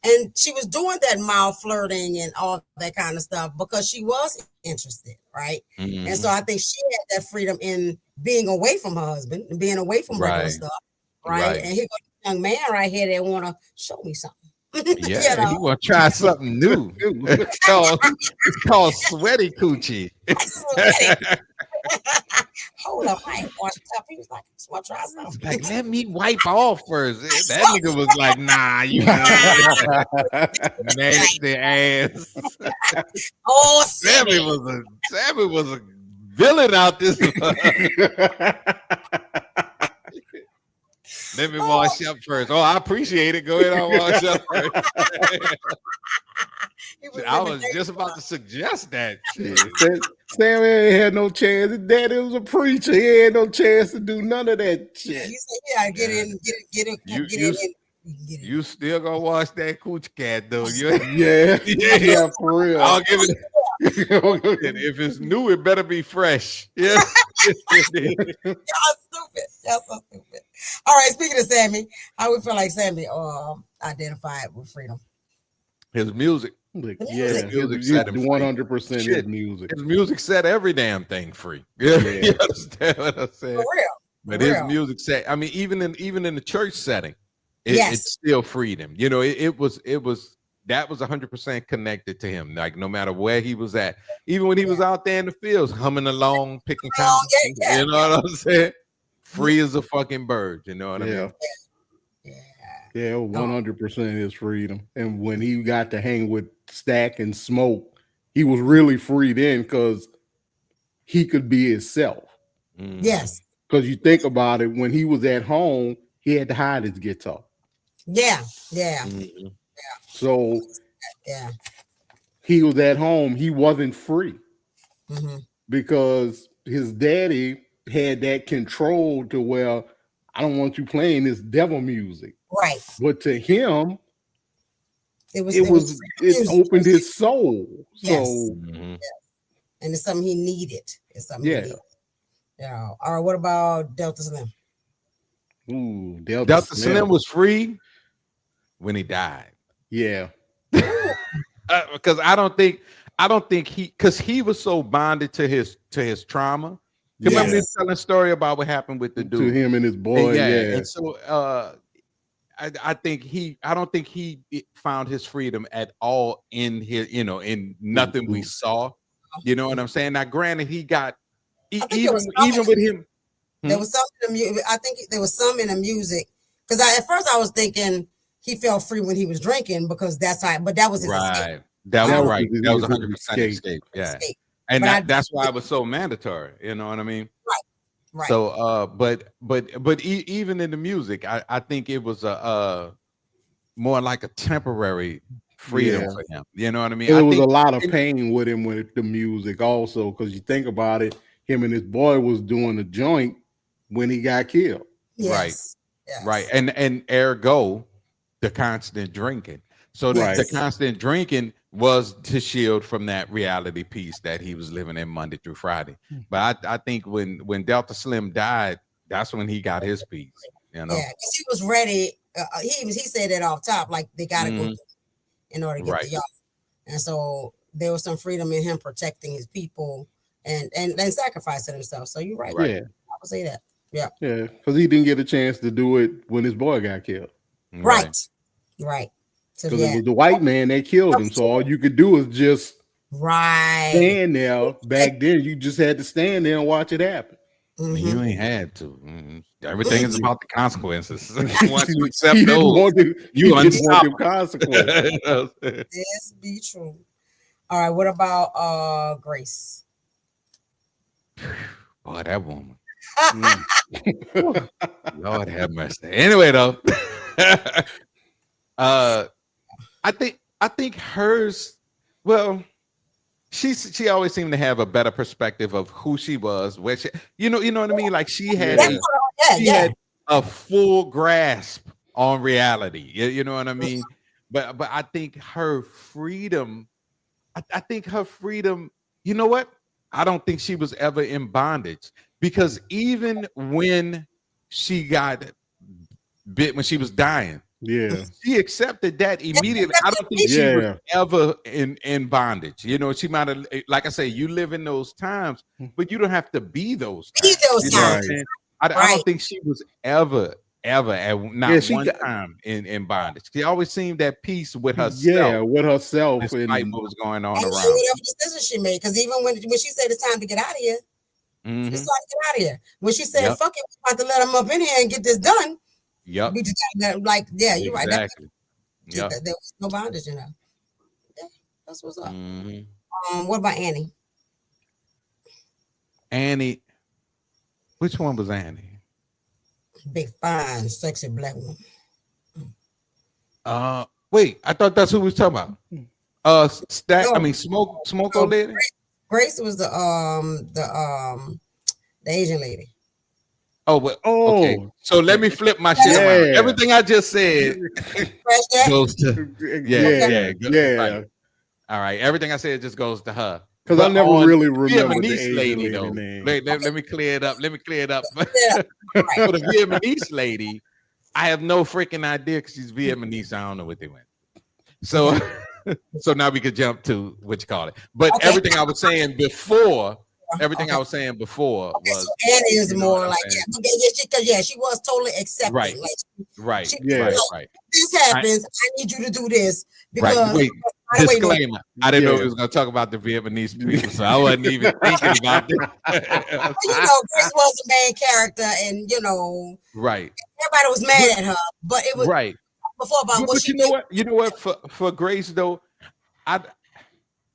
and she was doing that mild flirting and all that kind of stuff because she was interested, right? And so I think she had that freedom in being away from her husband and being away from regular stuff, right? And here goes a young man right here that want to show me something. Yeah, he want to try something new. It's called sweaty coochie. Hold up, I ain't washed up. He was like, I just want to try something. Like, let me wipe off first. That nigga was like, nah, you nasty ass. Oh, Sammy was a villain out this. Let me wash up first. Oh, I appreciate it. Go ahead and wash up first. I was just about to suggest that. Sammy ain't had no chance. His daddy was a preacher. He had no chance to do none of that shit. He said, get in. You still gonna wash that cooch cat though? Yeah, for real. I'll give it. And if it's new, it better be fresh. Yeah. Y'all stupid. Y'all so stupid. All right. Speaking of Sammy, how we feel like Sammy identified with freedom? His music. His music set 100% his music. His music set every damn thing free. Yeah. You understand what I'm saying? For real. But his music set. I mean, even in the church setting, it still freed him. It was that was 100% connected to him. Like no matter where he was at, even when he was out there in the fields humming along, picking cotton. You know what I'm saying? Free as a fucking bird. You know what I mean? Yeah, 100% his freedom. And when he got to hang with Stack and Smoke, he was really free then because he could be himself. Yes. Because you think about it, when he was at home, he had to hide his guitar. Yeah. So he was at home, he wasn't free Mm-hmm. because his daddy had that control to where I don't want you playing this devil music. Right. But to him, it opened his soul. Yes. So And it's something he needed. It's something he yeah. needed. Yeah. All right. What about Delta Slim? Ooh, Delta Slim was free when he died. Yeah. Because I don't think because he was so bonded to his trauma. Remember me telling a story about what happened with the dude to him and his boy. And so I don't think he found his freedom at all in his, in nothing we saw. You know what I'm saying? Now, granted, he got even with him. There was something in the music. I think there was some in the music because at first I was thinking he felt free when he was drinking because that's how. But that was his escape. That was right. That was 100% escape. Yeah, and that's why it was so mandatory. You know what I mean? Right. So, but even in the music, I think it was more like a temporary freedom for him. You know what I mean? There was a lot of pain with him with the music also, because you think about it, him and his boy was doing a joint when he got killed. Yes. Right. And ergo, the constant drinking. So the constant drinking was to shield from that reality piece that he was living in Monday through Friday. But I think when Delta Slim died, that's when he got his peace. You know? Yeah, because he was ready. He said that off top, like they got to go in order to get the y'all. And so there was some freedom in him protecting his people and sacrificing himself. So you're right. Yeah, I would say that. Yeah, because he didn't get a chance to do it when his boy got killed. Right. So because it was the white man that killed him. So all you could do is just stand there. Back then, you just had to stand there and watch it happen. You ain't had to. Everything is about the consequences. Once you accept those, you unstop consequences. This be true. All right, what about Grace? Boy, that woman. Lord have mercy. Anyway, though, I think hers. Well, she always seemed to have a better perspective of who she was, where she, you know what I mean. Like she had had a full grasp on reality. You know what I mean. But I think her freedom. I think her freedom. You know what? I don't think she was ever in bondage, because even when she got bit, when she was dying, she accepted that immediately. I don't think she was ever in bondage. You know, she might have, like I say, you live in those times, but you don't have to be those times. I don't think she was ever at not one time in bondage. She always seemed at peace with herself. Yeah, with herself. Despite what was going on around. Whatever decision she made, because even when she said it's time to get out of here, she started to get out of here. When she said, "Fuck it, we're about to let him up in here and get this done." Yep. We just like, you're right. Exactly. There was no bondage, Yeah, that's what's up. What about Annie? Annie, which one was Annie? Big, fine, sexy black woman. Wait, I thought that's who we was talking about. Smoke old lady. Grace was the Asian lady. Okay. So let me flip my shit around. Everything I just said goes to Right. All right, everything I said just goes to her. Because I never really remember the Asian lady though. Let me clear it up. For the Vietnamese lady, I have no freaking idea because she's Vietnamese. I don't know what they went. So now we could jump to what you call it. But everything I was saying before. I was saying before was so Annie is more like she was totally accepting. Right. This happens. I need you to do this because. Wait. Disclaimer. I didn't know we was going to talk about the Vietnamese people, so I wasn't even thinking about it. Grace was the main character, and everybody was mad at her, but it was before about what she did. You know what? For Grace though, and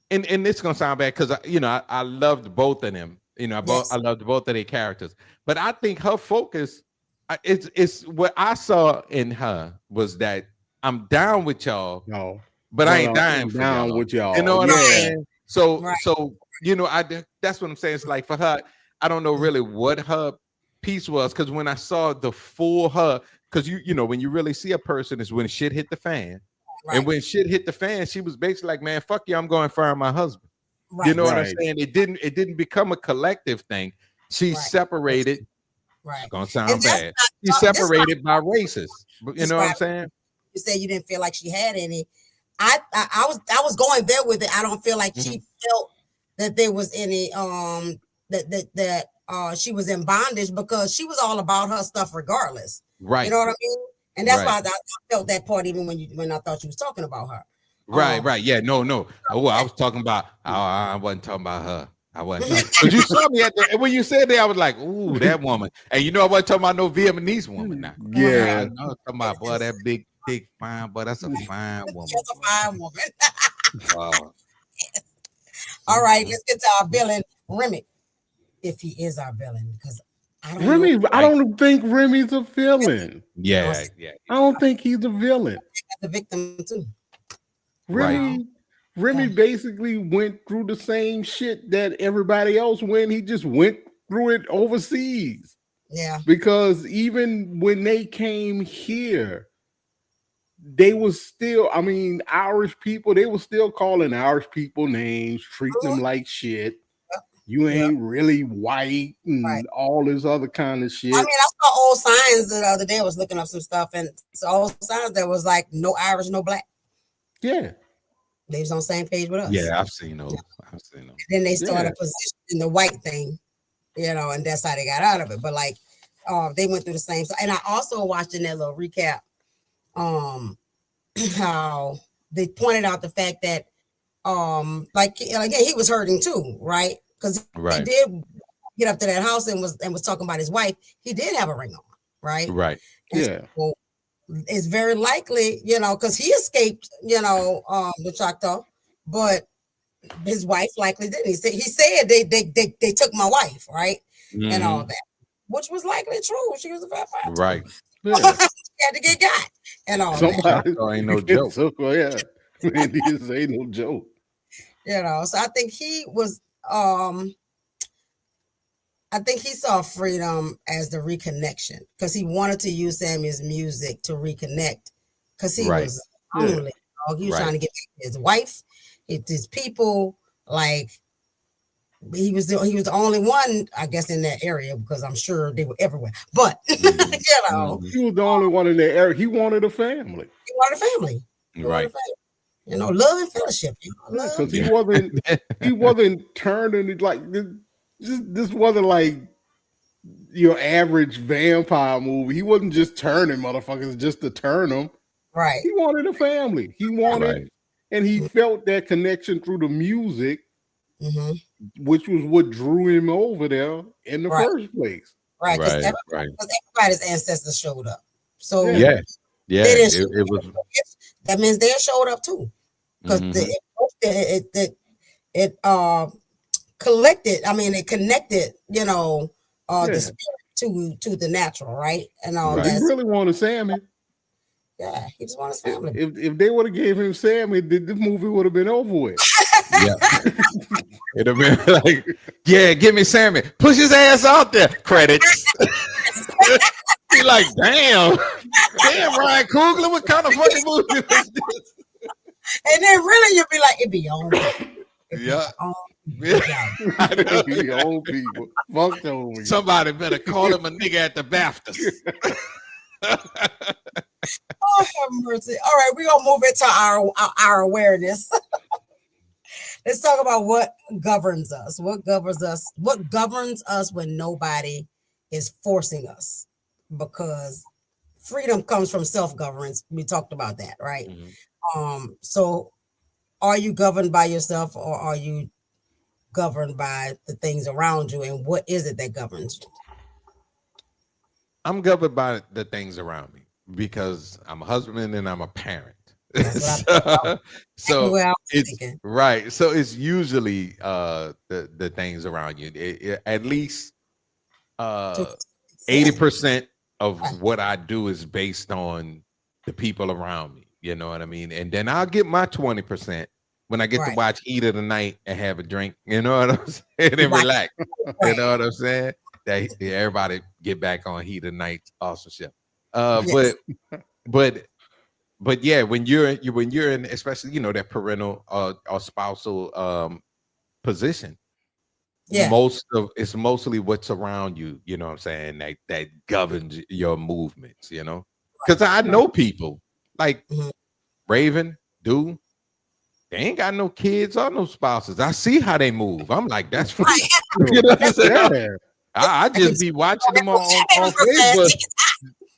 this is gonna sound bad because I loved both of them. I loved both of their characters, but I think her focus, it's what I saw in her was that I'm down with y'all. No. but I ain't dying for down y'all. with y'all. You know what I'm saying? So, Right. so you know, that's what I'm saying. It's like for her, I don't know really what her piece was, because when I saw the full her, because you know, when you really see a person is when shit hit the fan. Right. And when shit hit the fan, she was basically like, man, fuck you, I'm going to fire my husband. Right. You know what I'm saying? It didn't become a collective thing. She separated. Right. It's gonna sound bad. She separated by races. You know what I'm saying? You said you didn't feel like she had any. I was going there with it. I don't feel like she felt that there was any that she was in bondage, because she was all about her stuff regardless. Right. You know what I mean? And that's why I felt that part even when I thought you was talking about her. Right. Yeah. No. Oh, I was talking about. I wasn't talking about her. I wasn't. Because you saw me when you said that, I was like, "Ooh, that woman." And you know, I wasn't talking about no Vietnamese woman now. Yeah. I was talking about, boy, that big, fine, but that's a fine woman. That's a fine woman. Wow. All right, let's get to our villain, Remy, if he is our villain, because I don't think Remy's a villain. Yeah. I don't think he's a villain. The victim too. Remy basically went through the same shit that everybody else went. He just went through it overseas. Yeah. Because even when they came here, they was still, Irish people, they were still calling Irish people names, treating them like shit. You ain't really white and all this other kind of shit. I saw old signs the other day. I was looking up some stuff, and so old signs that was like no Irish, no black. Yeah. They was on the same page with us. Yeah, I've seen those. And then they started positioning the white thing, and that's how they got out of it. But like, they went through the same. And I also watched in that little recap, how they pointed out the fact that, like he was hurting too, right? Because he did get up to that house and was talking about his wife. He did have a ring on, right? Right. And so it's very likely, because he escaped, the Choctaw, but his wife likely didn't. He said they took my wife, right? Mm-hmm. And all that, which was likely true. She was a vampire. Right. Yeah. She had to get got and all Somebody that. Ain't no joke. This ain't no joke. So I think he was I think he saw freedom as the reconnection, because he wanted to use Sammy's music to reconnect, because he was lonely. He was trying to get back to his wife, his people. Like he was the only one, I guess, in that area, because I'm sure they were everywhere. But he was the only one in that area. He wanted a family. He wanted a family. Right. Love and fellowship. Because he wasn't turning it like this. This wasn't like your average vampire movie. He wasn't just turning motherfuckers just to turn them. Right. He wanted a family. He wanted, and he felt that connection through the music, which was what drew him over there in the first place. Right. Because everybody's ancestors showed up. So it was. That means they showed up too, because it collected. It connected. The spirit to the natural, right? And all that. He really wanted Sammy. Yeah, he just wanted his family. If they would have gave him Sammy, this movie would have been over with. It'd have been like, give me Sammy. Push his ass out there. Credits. Be like, damn, Ryan Coogler, what kind of fucking movie was this? And then really you'd be like, it'd be on. Old people. Fuck those. Somebody better call him a nigga at the BAFTAs. Oh, have mercy. All right, we're gonna move into our awareness. Let's talk about what governs us. What governs us when nobody is forcing us, because freedom comes from self-governance. We talked about that, right? So are you governed by yourself, or are you governed by the things around you, and what is it that governs you? I'm governed by the things around me, because I'm a husband and I'm a parent. So it's right. So it's usually the things around you. At least 80% of what I do is based on the people around me. You know what I mean? And then I'll get my 20% when I get to watch Heat of the Night and have a drink. You know what I'm saying? And relax. You know what I'm saying? That everybody get back on Heat of the Night awesome shit. But yeah, when you're in, especially that parental or spousal position, it's mostly what's around you. You know what I'm saying? That governs your movements. Because I know people like Raven, they ain't got no kids or no spouses. I see how they move. I'm like, that's free. You know what I'm saying? I just be watching them on Facebook.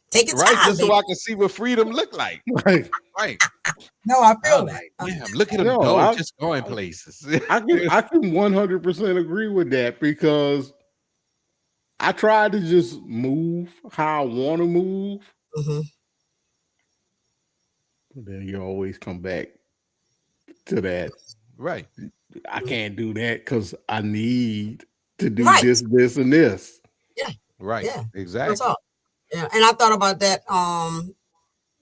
Take your time, just so I can see what freedom look like. Right. No, I feel that. Damn, look at them go, just going places. I can 100% agree with that because I try to just move how I want to move. But then you always come back to that. Right. I can't do that because I need to do this, and this. Yeah. Right. Yeah. Exactly. Yeah, and I thought about that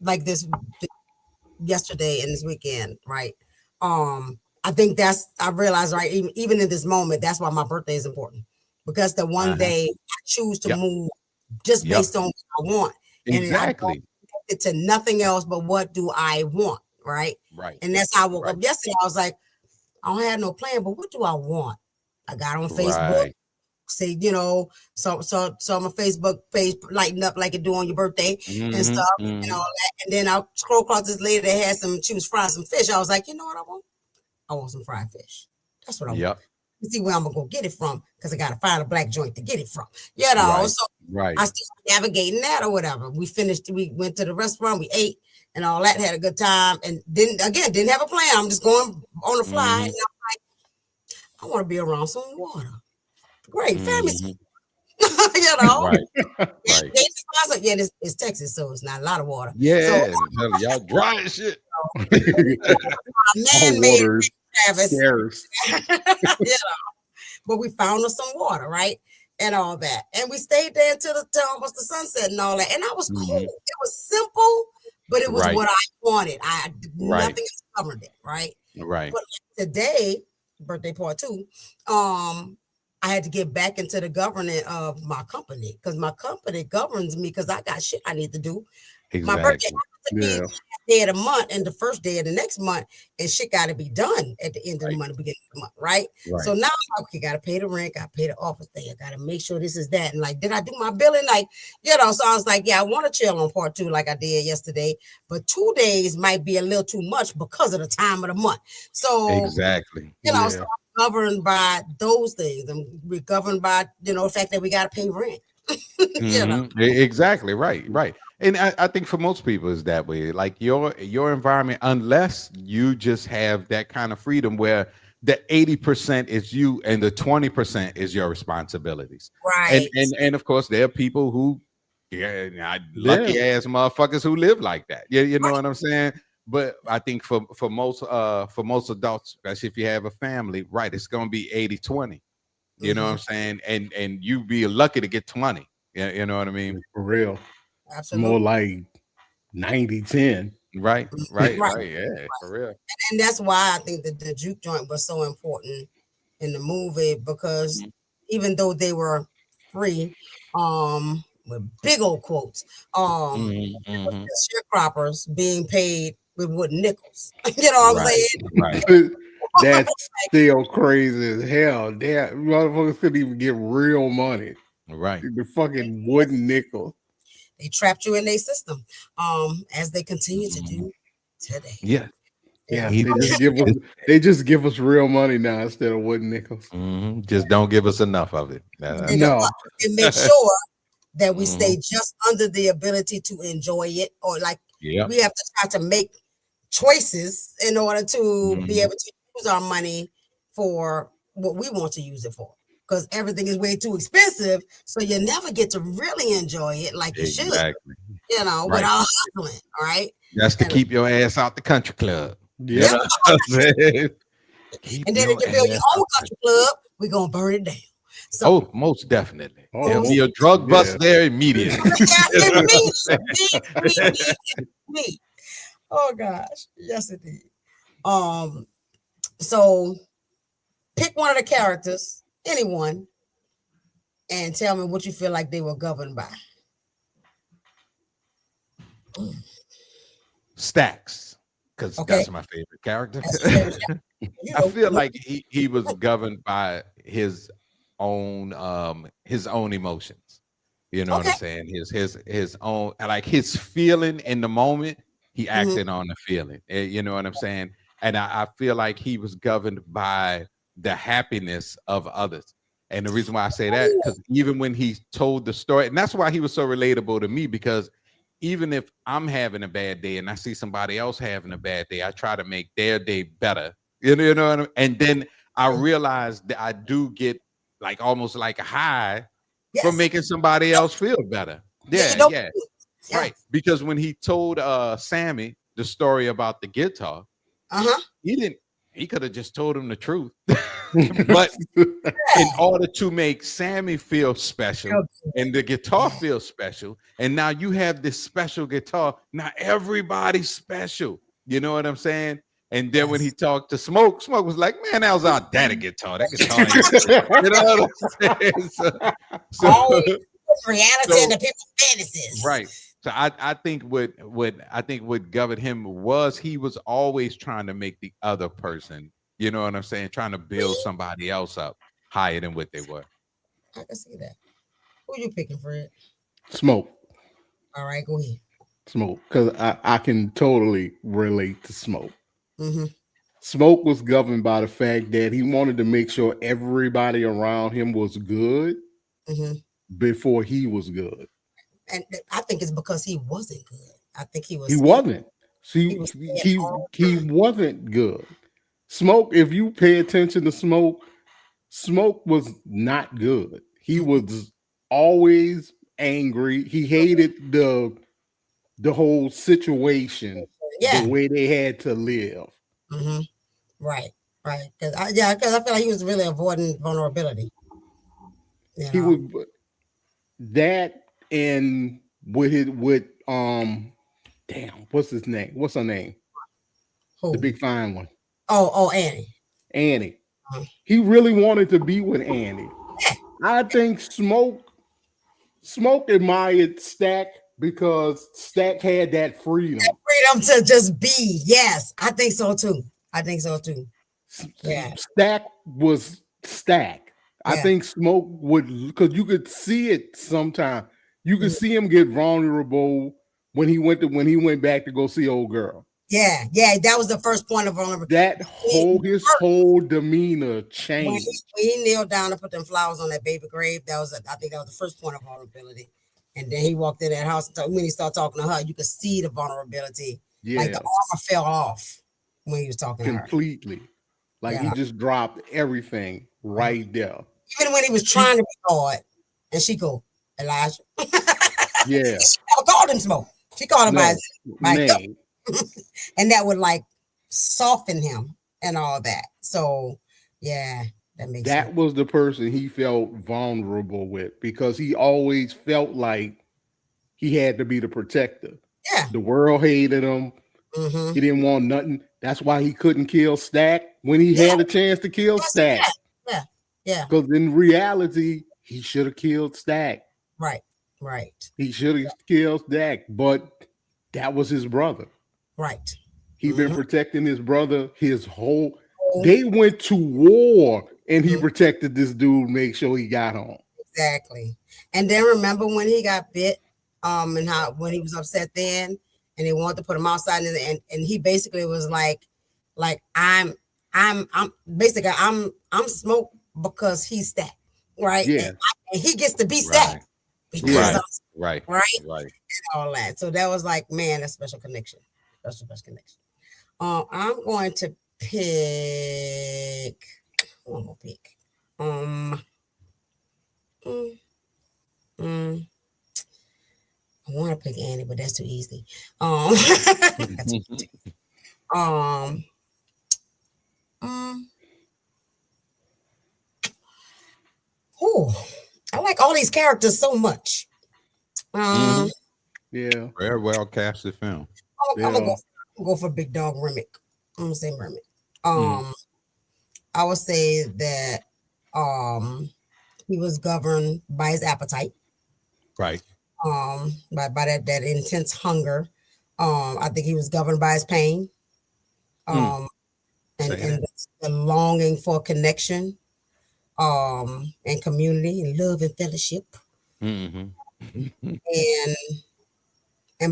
like this yesterday and this weekend, right? I think I realized, right, even in this moment, that's why my birthday is important. Because the one day I choose to move just based on what I want. Exactly. And I don't to nothing else but what do I want, right? Right. And that's how I woke up yesterday. I was like, I don't have no plan, but what do I want? I got on Facebook. Say, so my Facebook page lighting up like it do on your birthday and stuff and all that. And then I'll scroll across this lady that she was frying some fish. I was like, you know what I want? I want some fried fish. That's what I want. Let's see where I'm gonna go get it from because I gotta find a black joint to get it from. So I started navigating that or whatever. We went to the restaurant, we ate and all that, had a good time, and didn't have a plan. I'm just going on the fly. And I'm like, I want to be around some water. Great family, it's Texas, so it's not a lot of water. Yeah, so, y'all dry as shit. Man-made scarce. But we found us some water, right, and all that, and we stayed there until almost the sunset and all that, and that was cool. It was simple, but it was what I wanted. Nothing else covered it, right. But today, birthday part 2, I had to get back into the governing of my company because my company governs me because I got shit I need to do. Exactly. My birthday happens to be the day of the month and the first day of the next month, and shit got to be done at the end of the month, beginning of the month, right? So now I'm like, got to pay the rent, got to pay the office thing, I got to make sure this is that, and like, did I do my billing? Like, so I was like, I want to chill on part 2 like I did yesterday, but 2 days might be a little too much because of the time of the month. So exactly, so governed by those things, and we're governed by the fact that we got to pay rent. Exactly, right. And I think for most people is that way. Like your environment, unless you just have that kind of freedom where the 80% is you and the 20% is your responsibilities. Right. And of course there are people who lucky ass motherfuckers who live like that. You know what I'm saying? But I think for most adults, especially if you have a family, it's going to be 80-20. You know what I'm saying? And you be lucky to get 20. You know what I mean? For real. Absolutely. More like 90-10. Right. Yeah, for real. And that's why I think that the juke joint was so important in the movie, because even though they were free, with big old quotes, sharecroppers being paid with wooden nickels. You know what I'm saying? Right. That's still crazy as hell. That motherfuckers couldn't even get real money. Right. The fucking wooden nickel. They trapped you in their system, as they continue to do today. Yeah. They just give us real money now instead of wooden nickels. Just don't give us enough of it. No. And make sure that we stay just under the ability to enjoy it, or we have to try to make choices in order to be able to use our money for what we want to use it for, because everything is way too expensive, so you never get to really enjoy it like you should, without hustling. All right, that's to keep your ass out the country club. And then if you build your own country club, we're gonna burn it down. So, most definitely. There'll be a drug bust there immediately. Me. Oh gosh, yes indeed. So pick one of the characters, anyone, and tell me what you feel like they were governed by. Stacks, because that's my favorite character. I feel like he was governed by his own emotions. You know what I'm saying? His own, like his feeling in the moment. He acted on the feeling. You know what I'm saying? And I feel like he was governed by the happiness of others. And the reason why I say that, because even when he told the story, and that's why he was so relatable to me, because even if I'm having a bad day and I see somebody else having a bad day, I try to make their day better. You know what I mean? And then I realize that I do get like almost like a high for making somebody else feel better. Yeah. Right. Because when he told Sammy the story about the guitar, he could have just told him the truth. But in order to make Sammy feel special and the guitar feel special, and now you have this special guitar, now everybody's special. You know what I'm saying? And then when he talked to Smoke was like, man, that was our daddy guitar. That guitar ain't you know what I'm saying? So reality and the people's fantasies. Right. So I think what governed him was he was always trying to make the other person, you know what I'm saying, trying to build somebody else up higher than what they were. I can see that. Who you picking, Fred? Smoke. All right, go ahead. Smoke, because I can totally relate to Smoke. Mm-hmm. Smoke was governed by the fact that he wanted to make sure everybody around him was good before he was good. And I think it's because he wasn't good. I think he was. He wasn't. See, he wasn't good. Smoke, if you pay attention to Smoke was not good. He was always angry. He hated the whole situation, the way they had to live. Mm-hmm. Right. Because I feel like he was really avoiding vulnerability. You know? He would that and with damn, what's his name? What's her name? Who? The big fine one. Oh, Annie. Annie. He really wanted to be with Annie. I think Smoke admired Stack because Stack had that freedom. Freedom to just be. Yes, I think so too. Yeah. Stack was Stack. I think Smoke would, because you could see it sometime. You could see him get vulnerable when he went back to go see old girl. Yeah, that was the first point of vulnerability. His whole demeanor changed. When he kneeled down and put them flowers on that baby grave, I think that was the first point of vulnerability. And then he walked in that house. And when he started talking to her, you could see the vulnerability. Yeah. Like the armor fell off when he was talking to her. Completely. Like he just dropped everything right there. Even when he was trying to be hard, and she go, Elijah. Yeah. She never called him Smoke. She called him by his name. And that would like soften him and all that. So yeah, that was the person he felt vulnerable with, because he always felt like he had to be the protector. Yeah. The world hated him. Mm-hmm. He didn't want nothing. That's why he couldn't kill Stack when he had a chance to kill Stack. Yeah. Because in reality, he should have killed Stack. Right. He should have killed Stack, but that was his brother. Right. He'd been protecting his brother his whole. They went to war, and he protected this dude, make sure he got home. Exactly. And then remember when he got bit, and how when he was upset then, and they wanted to put him outside, and he basically was like I'm Smoke because he's Stack, right? Yeah. And he gets to be Stack because right. And all that. So that was like, man, a special connection. I'm going to pick. One more pick. I want to pick Annie, but that's too easy. I like all these characters so much. Yeah, very well casted film. I'm gonna go for big dog Remick. I'm gonna say Remick. I would say that he was governed by his appetite. Right. By that intense hunger. I think he was governed by his pain. And the longing for connection, and community and love and fellowship. And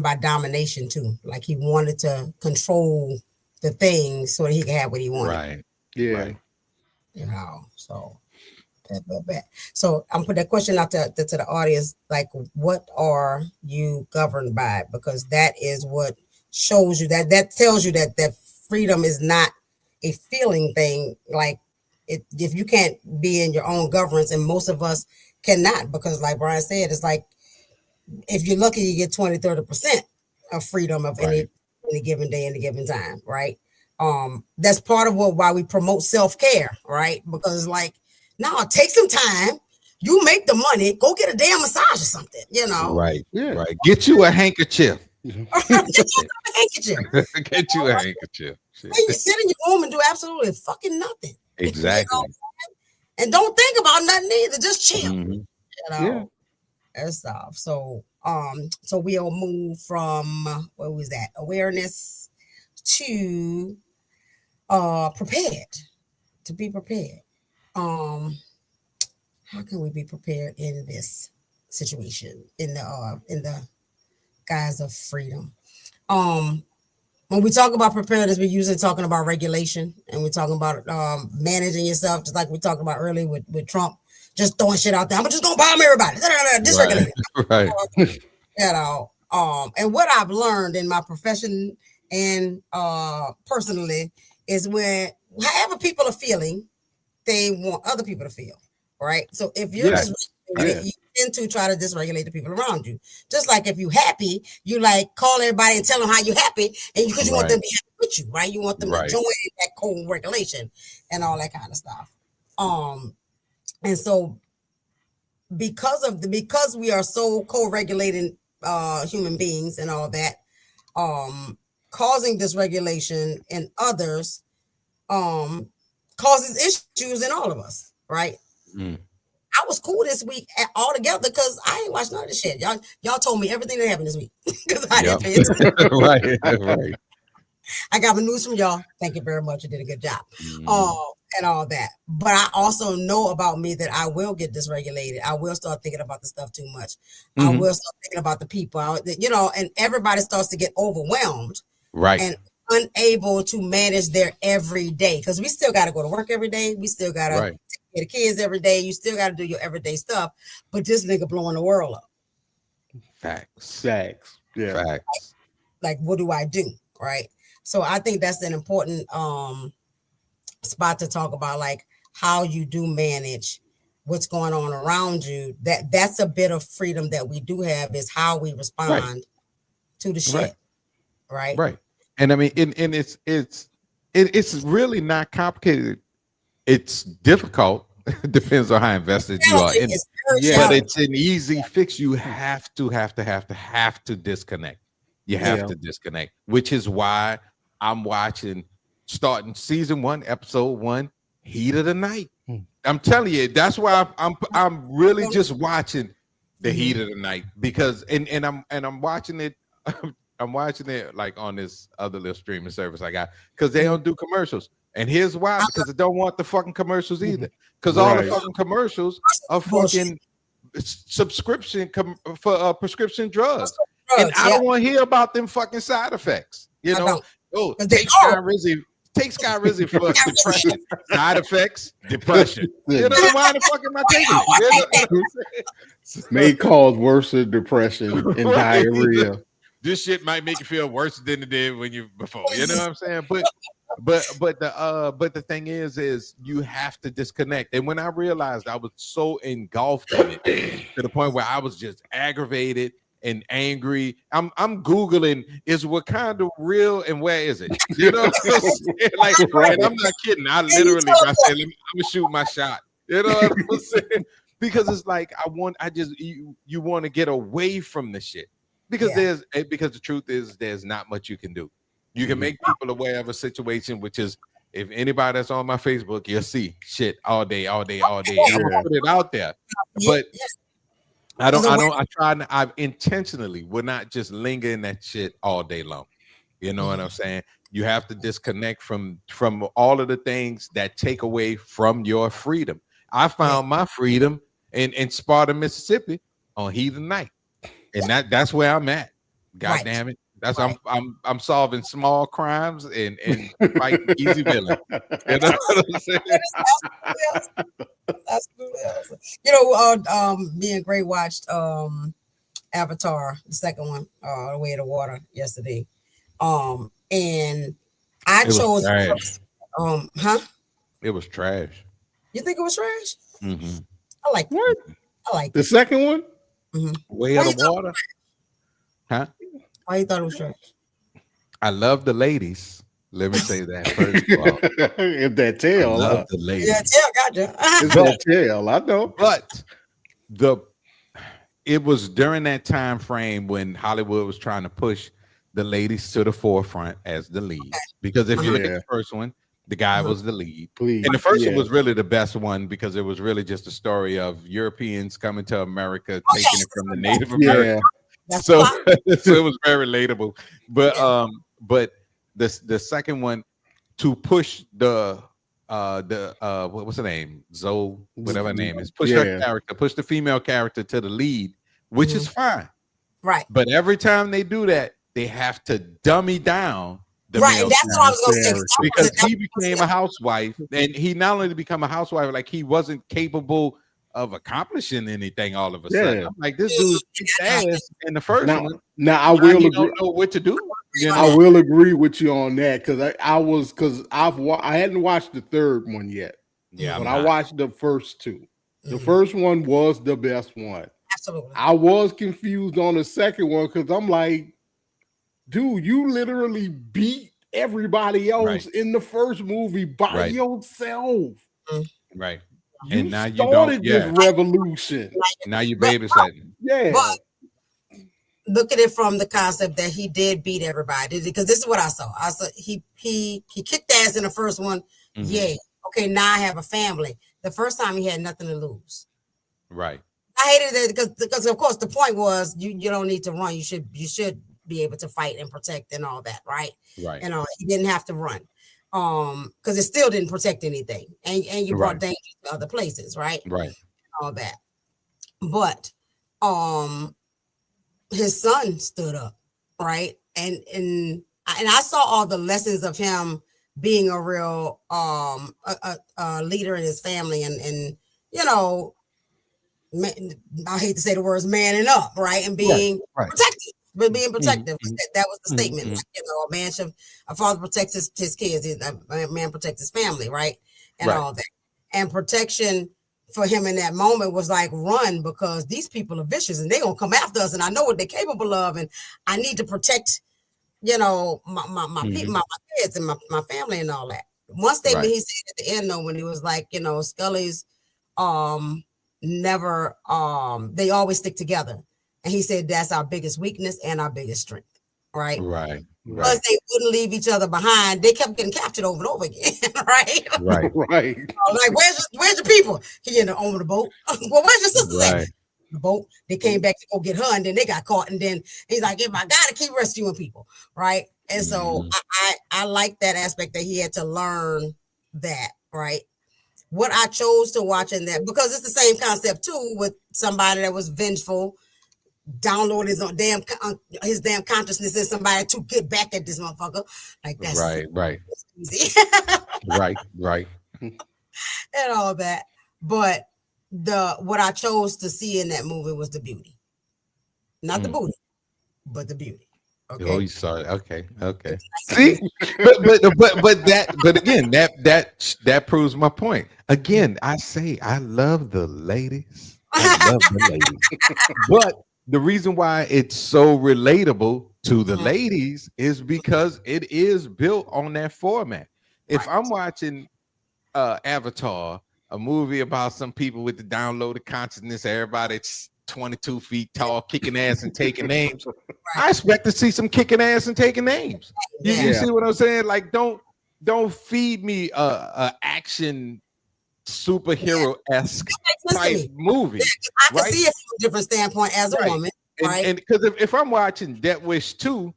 by domination too. Like he wanted to control the things so that he could have what he wanted. Right. Yeah. Right. So so I'm putting that question out to the audience, like, what are you governed by? Because that is what shows you that tells you that freedom is not a feeling thing. Like if you can't be in your own governance, and most of us cannot, because like Brian said, it's like if you're lucky you get 20-30% of freedom of any given day, any given time, right? That's part of why we promote self-care, right? Because like, now take some time, you make the money, go get a damn massage or something, Right. Yeah. Right. Get you a handkerchief. Get you a handkerchief. Get you a handkerchief. And you sit in your room and do absolutely fucking nothing. Exactly. And don't think about nothing either. Just chill. And stuff. So we'll move from what was that? Awareness to prepared. To be prepared. How can we be prepared in this situation in the guise of freedom? When we talk about preparedness, we're usually talking about regulation, and we're talking about managing yourself, just like we talked about earlier with Trump, just throwing shit out there. I'm just gonna bomb everybody. Dysregulate. Right. And what I've learned in my profession and personally is when however people are feeling, they want other people to feel, right? So if you're you tend to try to dysregulate the people around you. Just like if you're happy, you like call everybody and tell them how you're happy, and because you want them to be happy with you, right? You want them to join that co-regulation and all that kind of stuff. And so because we are so co-regulating human beings and all that, causing dysregulation in others causes issues in all of us, right? I was cool this week all together because I ain't watched none of this shit. Y'all told me everything that happened this week because I didn't pay attention. Right. I got my news from y'all. Thank you very much. You did a good job. And all that. But I also know about me that I will get dysregulated. I will start thinking about the stuff too much. I will start thinking about the people, and everybody starts to get overwhelmed. Right. And unable to manage their everyday, because we still got to go to work every day. We still got to take care of the kids every day. You still got to do your everyday stuff. But this nigga blowing the world up. Facts. Yeah. Facts. Like, what do I do? Right. So I think that's an important spot to talk about, like how you do manage what's going on around you. That's a bit of freedom that we do have, is how we respond to the shit. Right. And I mean, and it's really not complicated. It's difficult. Depends on how invested you are. But it's an easy fix. You have to disconnect. You have to disconnect, which is why I'm watching, starting season 1, episode 1, Heat of the Night. I'm telling you, that's why I'm really just watching the Heat of the Night, because and I'm watching it. I'm watching it like on this other little streaming service I got, because they don't do commercials. And here's why: because I don't want the fucking commercials either. Because all the fucking commercials are fucking subscription for prescription drugs. And I don't want to hear about them fucking side effects. Take Sky Rizzy for depression. Side effects, depression. You know, why the fuck am I taking it? May cause worse than depression and diarrhea. This shit might make you feel worse than it did when you before. You know what I'm saying? But the thing is you have to disconnect. And when I realized I was so engulfed in it to the point where I was just aggravated and angry, I'm Googling, is Wakanda real and where is it? You know what I'm saying? Like, and I'm not kidding. I literally, I said, I'm gonna shoot my shot. You know what I'm saying? Because it's like you want to get away from the shit. Because because the truth is there's not much you can do. You can make people aware of a situation, which is if anybody that's on my Facebook, you'll see shit all day. And I'm gonna put it out there. But I intentionally will not just linger in that shit all day long. You know what I'm saying? You have to disconnect from all of the things that take away from your freedom. I found my freedom in Sparta, Mississippi on Heathen Night. And that's where I'm at. God damn it. That's I'm solving small crimes and fighting easy villains. You know what I'm saying? You know, me and Gray watched Avatar, the second one, The Way of the Water, yesterday. And I chose It was trash. You think it was trash? Mm-hmm. I like what? I like the second one. Way of the Water. Huh? Why you thought it was trash? I love the ladies. Let me say that first of all. If that tail, I love the ladies. Yeah, tail got you. It's that tail, I know. But it was during that time frame when Hollywood was trying to push the ladies to the forefront as the lead. Because if you look at the first one, the guy was the lead. And the first one was really the best one because it was really just a story of Europeans coming to America, taking it from the Native Americans. So it was very relatable. But the second one, to push the what's her name? Zoe, whatever her name is, push her character, push the female character to the lead, which is fine. Right. But every time they do that, they have to dummy down the right, male and that's what I was going to say. because he became a housewife, and he not only become a housewife, like he wasn't capable of accomplishing anything all of a sudden. I'm like, this dude kicked ass in the first one. Now I will agree. Don't know what to do. You know? I will agree with you on that because I hadn't watched the third one yet. Yeah, but I watched the first two. The first one was the best one. Absolutely. I was confused on the second one because I'm like, dude, you literally beat everybody else in the first movie by yourself. Right. You and now started this revolution. Now you babysitting. Yeah. But look at it from the concept that he did beat everybody, because this is what I saw. I saw he kicked ass in the first one. Yay. Okay, now I have a family. The first time he had nothing to lose. Right. I hated it because of course the point was you don't need to run. You should be able to fight and protect and all that, right? Right. You know, he didn't have to run. Because it still didn't protect anything. And you brought danger to other places, right? Right. All that. But his son stood up, right? And I saw all the lessons of him being a real leader in his family and you know, I hate to say the words manning up, right? And being protective. But being protective, that was the statement. Like, you know, a father protects his kids, a man protects his family, right? And all that. And protection for him in that moment was like, run, because these people are vicious and they're gonna come after us, and I know what they're capable of, and I need to protect, you know, my people, my kids and my family and all that. One statement he said at the end though, when he was like, you know, Scully's never they always stick together. And he said that's our biggest weakness and our biggest strength, right? Right. Because they wouldn't leave each other behind. They kept getting captured over and over again, right? Right. Like, where's your people? He in on the boat. Well, where's your sisters at? The boat. They came back to go get her, and then they got caught. And then he's like, "If I gotta keep rescuing people, right?" And so I like that aspect that he had to learn that, right? What I chose to watch in that, because it's the same concept too, with somebody that was vengeful. Download his damn consciousness in somebody to get back at this motherfucker. Like that's right. Easy. right. And all that. But what I chose to see in that movie was the beauty. Not the booty, but the beauty. Okay. Oh, you saw it. Okay. See, but again, that proves my point. Again, I say I love the ladies. But the reason why it's so relatable to the ladies is because it is built on that format. If I'm watching Avatar, a movie about some people with the downloaded consciousness, everybody 22 feet tall, kicking ass and taking names. I expect to see some kicking ass and taking names. You see what I'm saying? Like, don't feed me a action superhero-esque type movie. I can see it from a different standpoint as a woman. And because if I'm watching Death Wish 2,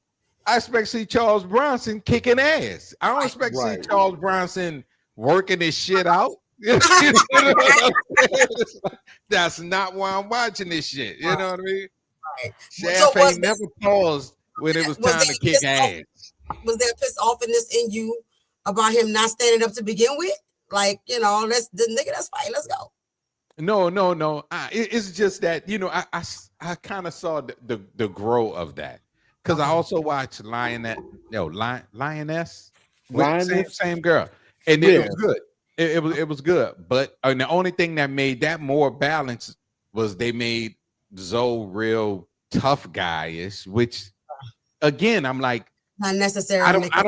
I expect to see Charles Bronson kicking ass. I don't expect to see Charles Bronson working this shit out. That's not why I'm watching this shit. You know what I mean? Shaft ain't never paused when it was time to kick ass. Was there piss offness in you about him not standing up to begin with? Like, you know, let's fight. Let's go. No. It's just that, you know, I kind of saw the grow of that, because I also watched Lioness. Same girl, and it was good. It was good, but the only thing that made that more balanced was they made Zoe real tough guy-ish, which again I'm like, not necessarily. I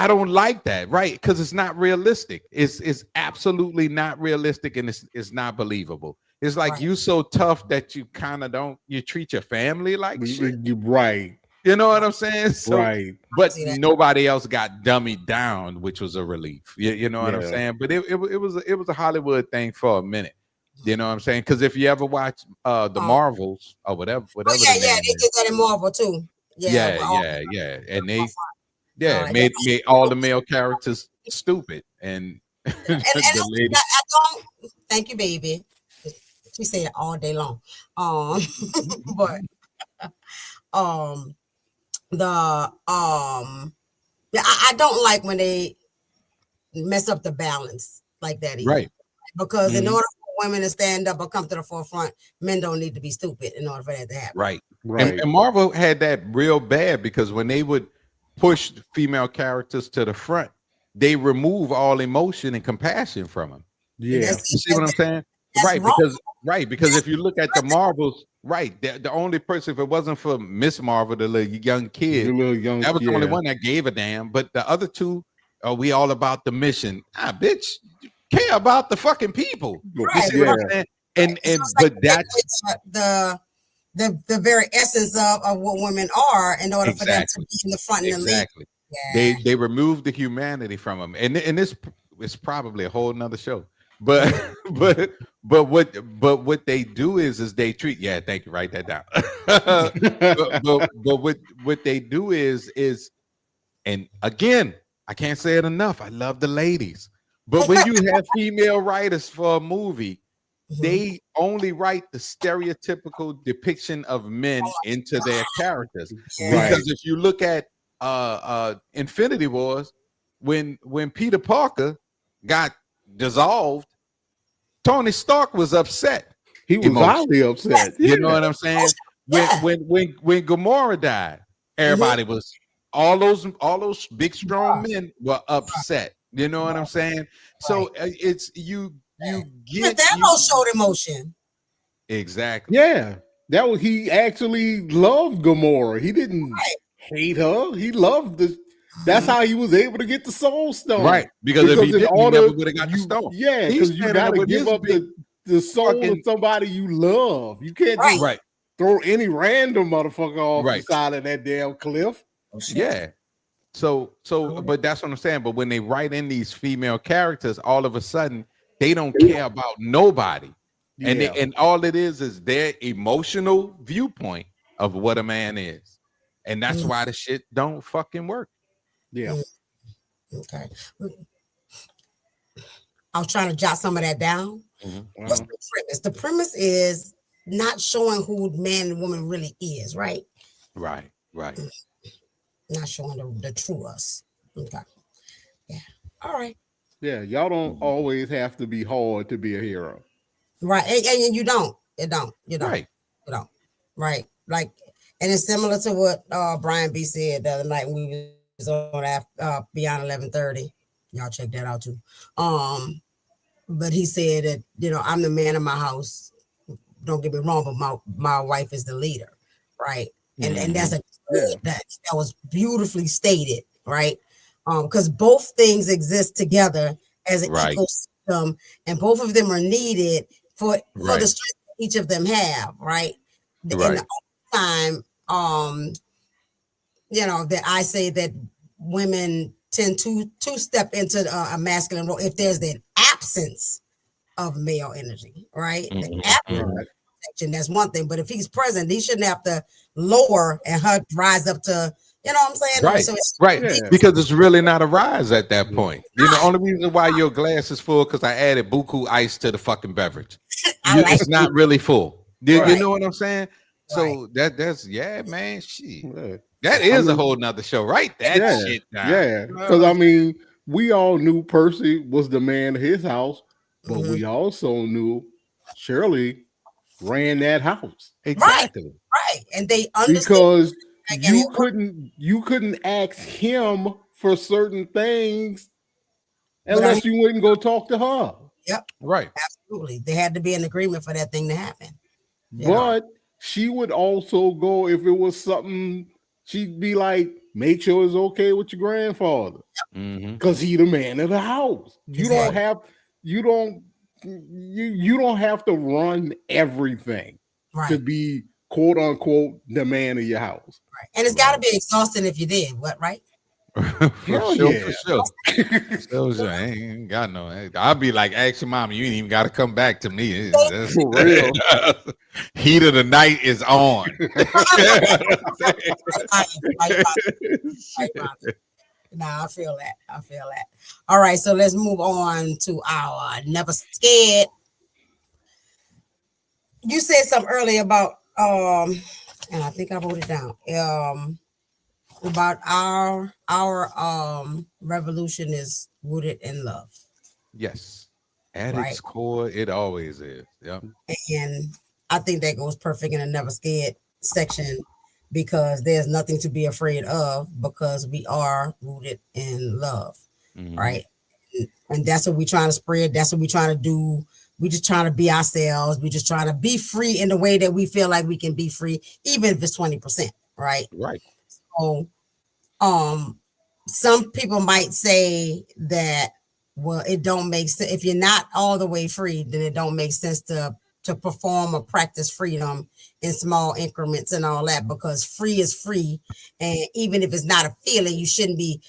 don't like that, right? Because it's not realistic. It's absolutely not realistic, and it's not believable. It's like you so tough that you kind of you treat your family like shit. Right. You know what I'm saying? So, right. But nobody else got dummied down, which was a relief. You know what I'm saying? But it was a Hollywood thing for a minute. You know what I'm saying? Because if you ever watch the Marvels or whatever. They did that in Marvel too. Yeah. And they made all the male characters stupid. And the lady. I don't thank you, baby. She said it all day long. But I don't like when they mess up the balance like that either. Right. Because in order for women to stand up or come to the forefront, men don't need to be stupid in order for that to happen. Right. And Marvel had that real bad, because when they would push the female characters to the front, they remove all emotion and compassion from them. Yeah. You see what I'm saying? Because if you look at the Marvels, the only person, if it wasn't for Miss Marvel, the little young kid, that was the only one that gave a damn. But the other two, we all about the mission. Bitch, care about the fucking people. Right. You see what I'm saying? And but that's the very essence of what women are, in order for them to be in the front and the lead. Yeah. They removed the humanity from them, and this is probably a whole nother show. But what they do is they treat. Yeah, thank you. Write that down. but what they do is, and again, I can't say it enough. I love the ladies, but when you have female writers for a movie, they only write the stereotypical depiction of men into their characters. Because if you look at Infinity Wars, when Peter Parker got dissolved, Tony Stark was upset. He was highly upset. You know what I'm saying? When Gamora died, everybody was all those big strong men were upset. You know what I'm saying? So it's you get that no showed emotion. Exactly. Yeah. That was, he actually loved Gamora. He didn't hate her. He loved the. That's how he was able to get the Soul Stone. Right. Because if he didn't, he never would have got the stone. Yeah, because you got to give up the soul of somebody you love. You can't just throw any random motherfucker off the side of that damn cliff. Yeah. So, but that's what I'm saying. But when they write in these female characters, all of a sudden they don't care about nobody, and all it is their emotional viewpoint of what a man is, and that's why the shit don't fucking work. Yeah. Okay. I was trying to jot some of that down. What's the premise? The premise is not showing who man and woman really is, right? Right. Not showing the true us. Okay. Yeah. All right. Yeah, y'all don't always have to be hard to be a hero. Right. And you don't. You don't. Right. You don't. Right. Like, and it's similar to what Brian B said the other night when we was on Beyond 1130. Y'all check that out too. But he said that, I'm the man of my house. Don't get me wrong, but my wife is the leader. Right. And that's that was beautifully stated, right? Because both things exist together as an ecosystem, and both of them are needed for the strength of each of them have, right? Right. And the only time, that I say that women tend to step into a masculine role if there's that absence of male energy, right? The absence section, that's one thing. But if he's present, he shouldn't have to lower and her rise up to, you know what I'm saying? Right, So because it's really not a rise at that point. The only reason why your glass is full because I added buku ice to the fucking beverage. It's not really full. You know what I'm saying? So that's man. Shit. That is a whole nother show, right? That shit down. Yeah. Because I mean, we all knew Percy was the man of his house, but we also knew Shirley ran that house. Exactly. Right. And they understood because you couldn't ask him for certain things unless you wouldn't go talk to her. Yep. Right. Absolutely. There had to be an agreement for that thing to happen. But she would also go if it was something. She'd be like, make sure it's okay with your grandfather. Because he's the man of the house. You don't have to run everything to be quote unquote the man of your house. Right. And it's gotta be exhausting if you did, right? for sure. I ain't got no. I'll be like, ask your mom, you ain't even gotta come back to me. That's for real. Heat of the night is on. Nah, I feel that. All right, so let's move on to our never scared. You said something earlier about and I think I wrote it down. About our revolution is rooted in love. Yes. At its core, it always is. Yep. And I think that goes perfect in a never scared section because there's nothing to be afraid of because we are rooted in love. Right. And that's what we're trying to spread. That's what we're trying to do. We're just trying to be ourselves. We're just trying to be free in the way that we feel like we can be free, even if it's 20%. Right. Right. So, some people might say that, well, it don't make sense if you're not all the way free, then it don't make sense to perform or practice freedom in small increments and all that, because free is free. And even if it's not a feeling, you should be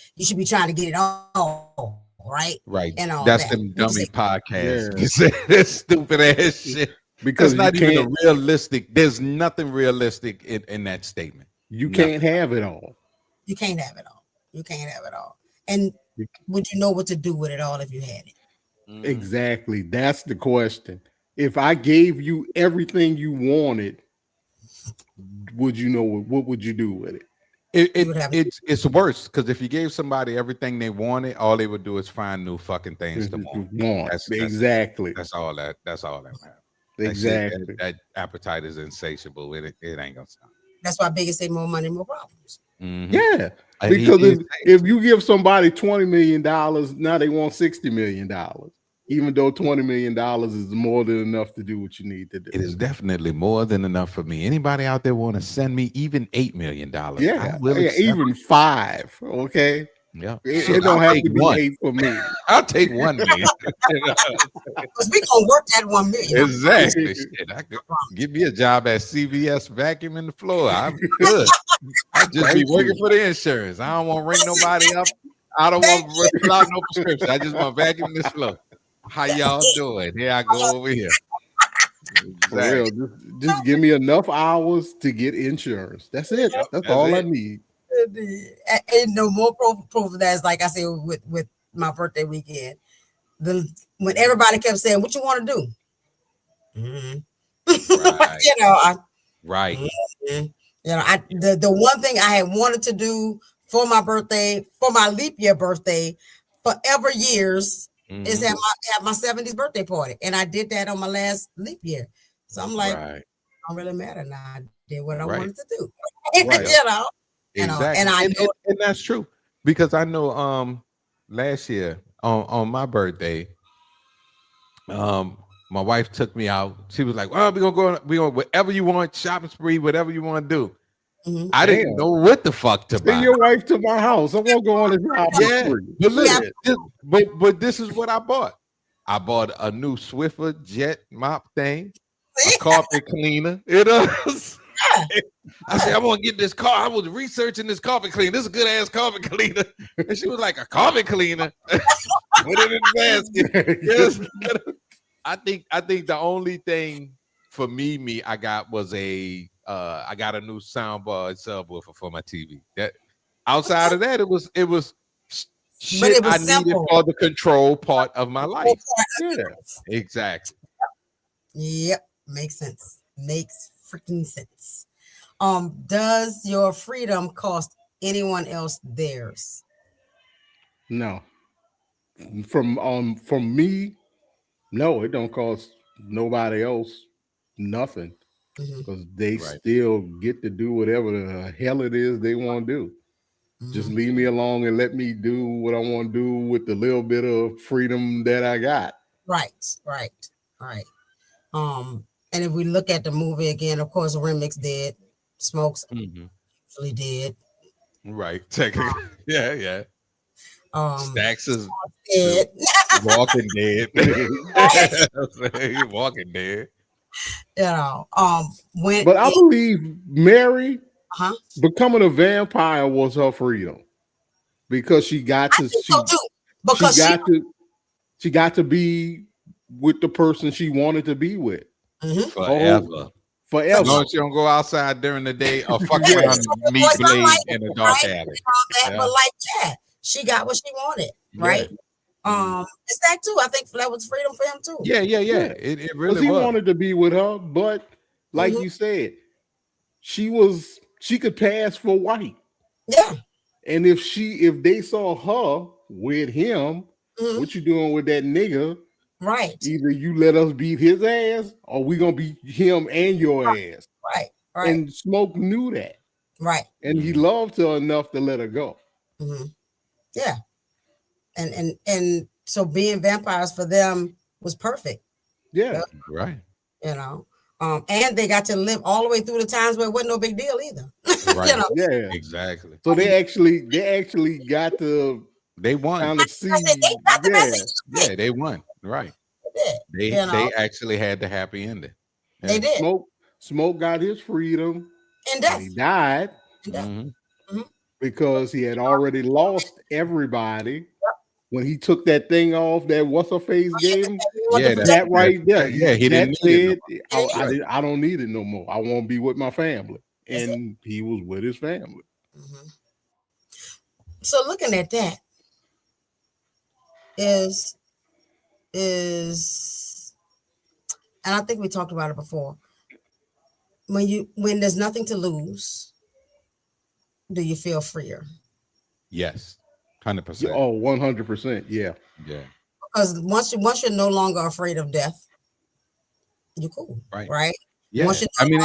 trying to get it all right. Right. And all that's that. Them dummy podcasts. You say that stupid ass shit. Because it's not even a realistic, there's nothing realistic in that statement. You can't have it all. You can't have it all. You can't have it all. And would you know what to do with it all if you had it? Exactly. That's the question. If I gave you everything you wanted, would you know what would you do with it? It's worse because if you gave somebody everything they wanted, all they would do is find new fucking things to want. Exactly. That's all that matters. Exactly. That appetite is insatiable. It ain't gonna stop. That's why Biggie say more money, more problems. Yeah, because if you give somebody $20 million, now they want $60 million, even though $20 million is more than enough to do what you need to do. It is definitely more than enough for me. Anybody out there want to send me even $8 million? Yeah, even 5. Okay. Yeah, it don't have to be 8 for me. I'll take $1 million. Because we gonna work that $1 million. Exactly. Shit, I could give me a job at CVS vacuuming the floor. I'm good. I just be working for the insurance. I don't want to ring nobody up. I don't want to fill out no prescription. I just want to vacuum this floor. How y'all doing? Here I go over here. Exactly. For real, just give me enough hours to get insurance. That's it. That's all I need. And no more proof of that is like I said with my birthday weekend. When everybody kept saying, "What you want to do?" Right. The one thing I had wanted to do for my birthday, for my leap year birthday, forever years, is have my 70s birthday party, and I did that on my last leap year. So I'm like, it don't really matter now. I did what I wanted to do. Exactly. And that's true because I know last year on my birthday, my wife took me out. She was like, well, we're gonna go whatever you want, shopping spree, whatever you want to do. I didn't know what the fuck to buy. Send your wife to my house. I won't go on a shopping spree. But listen, but this is what I bought. I bought a new Swiffer jet mop thing. a carpet cleaner. You know. Yeah. I said, I'm gonna get this car. I was researching this carpet cleaner. This is a good ass carpet cleaner. And she was like, a carpet cleaner. Put it in the basket. Yes. I think the only thing for me I got was I got a new soundbar subwoofer for my TV. That outside of that, it was shit I needed for the control part of my life. Yeah, exactly. Yep, makes sense. Makes freaking sense. Does your freedom cost anyone else theirs? No. From me, no, it don't cost nobody else nothing. Because they still get to do whatever the hell it is they want to do. Just leave me alone and let me do what I want to do with the little bit of freedom that I got. Right. And if we look at the movie again, of course, Remix did, Smokes usually did. Right. Technically. Yeah. Stacks is dead. Walking Dead. Walking Dead. You know, but I believe Mary becoming a vampire was her freedom because she got to she got to be with the person she wanted to be with forever. No, she don't go outside during the day or fuck around and meet Blade in a dark alley. But like that, she got what she wanted, right? It's that too. I think that was freedom for him too. Yeah. It really was. He wanted to be with her, but like you said, she could pass for white. Yeah. And if they saw her with him, what you doing with that nigga? Right. Either you let us beat his ass, or we gonna beat him and your ass. Right. And Smoke knew that. Right. And he loved her enough to let her go. Yeah. And so being vampires for them was perfect. Yeah. Right. You know. And they got to live all the way through the times where it wasn't no big deal either. Right. You know? Yeah. Exactly. So they actually got to they won. Kind of see. Yeah, they won. Right. They actually had the happy ending. Yeah. They did. Smoke got his freedom. And death. He died. Because he had already lost everybody when he took that thing off that what's her face game. Yeah, that right there. Yeah, he didn't need it. I don't need it no more. I want to be with my family, and he was with his family. So looking at that is, and I think we talked about it before. When there's nothing to lose, do you feel freer? Yes, 100%. Oh, 100%. Yeah. Because once you're no longer afraid of death, you're cool, right? Yeah. I mean,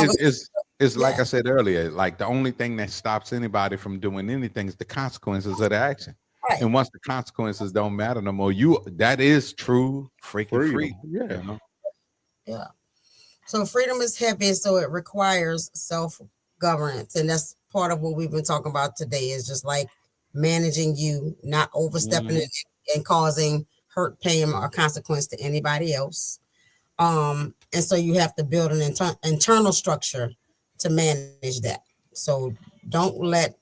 it's like I said earlier. Like the only thing that stops anybody from doing anything is the consequences of the action. Right. And once the consequences don't matter no more, that is true freaking free. Yeah. You know? Yeah. So freedom is heavy, so it requires self-governance, and that's part of what we've been talking about today. Is just like managing you, not overstepping it and causing hurt, pain, or consequence to anybody else. And so you have to build an internal structure to manage that. So don't let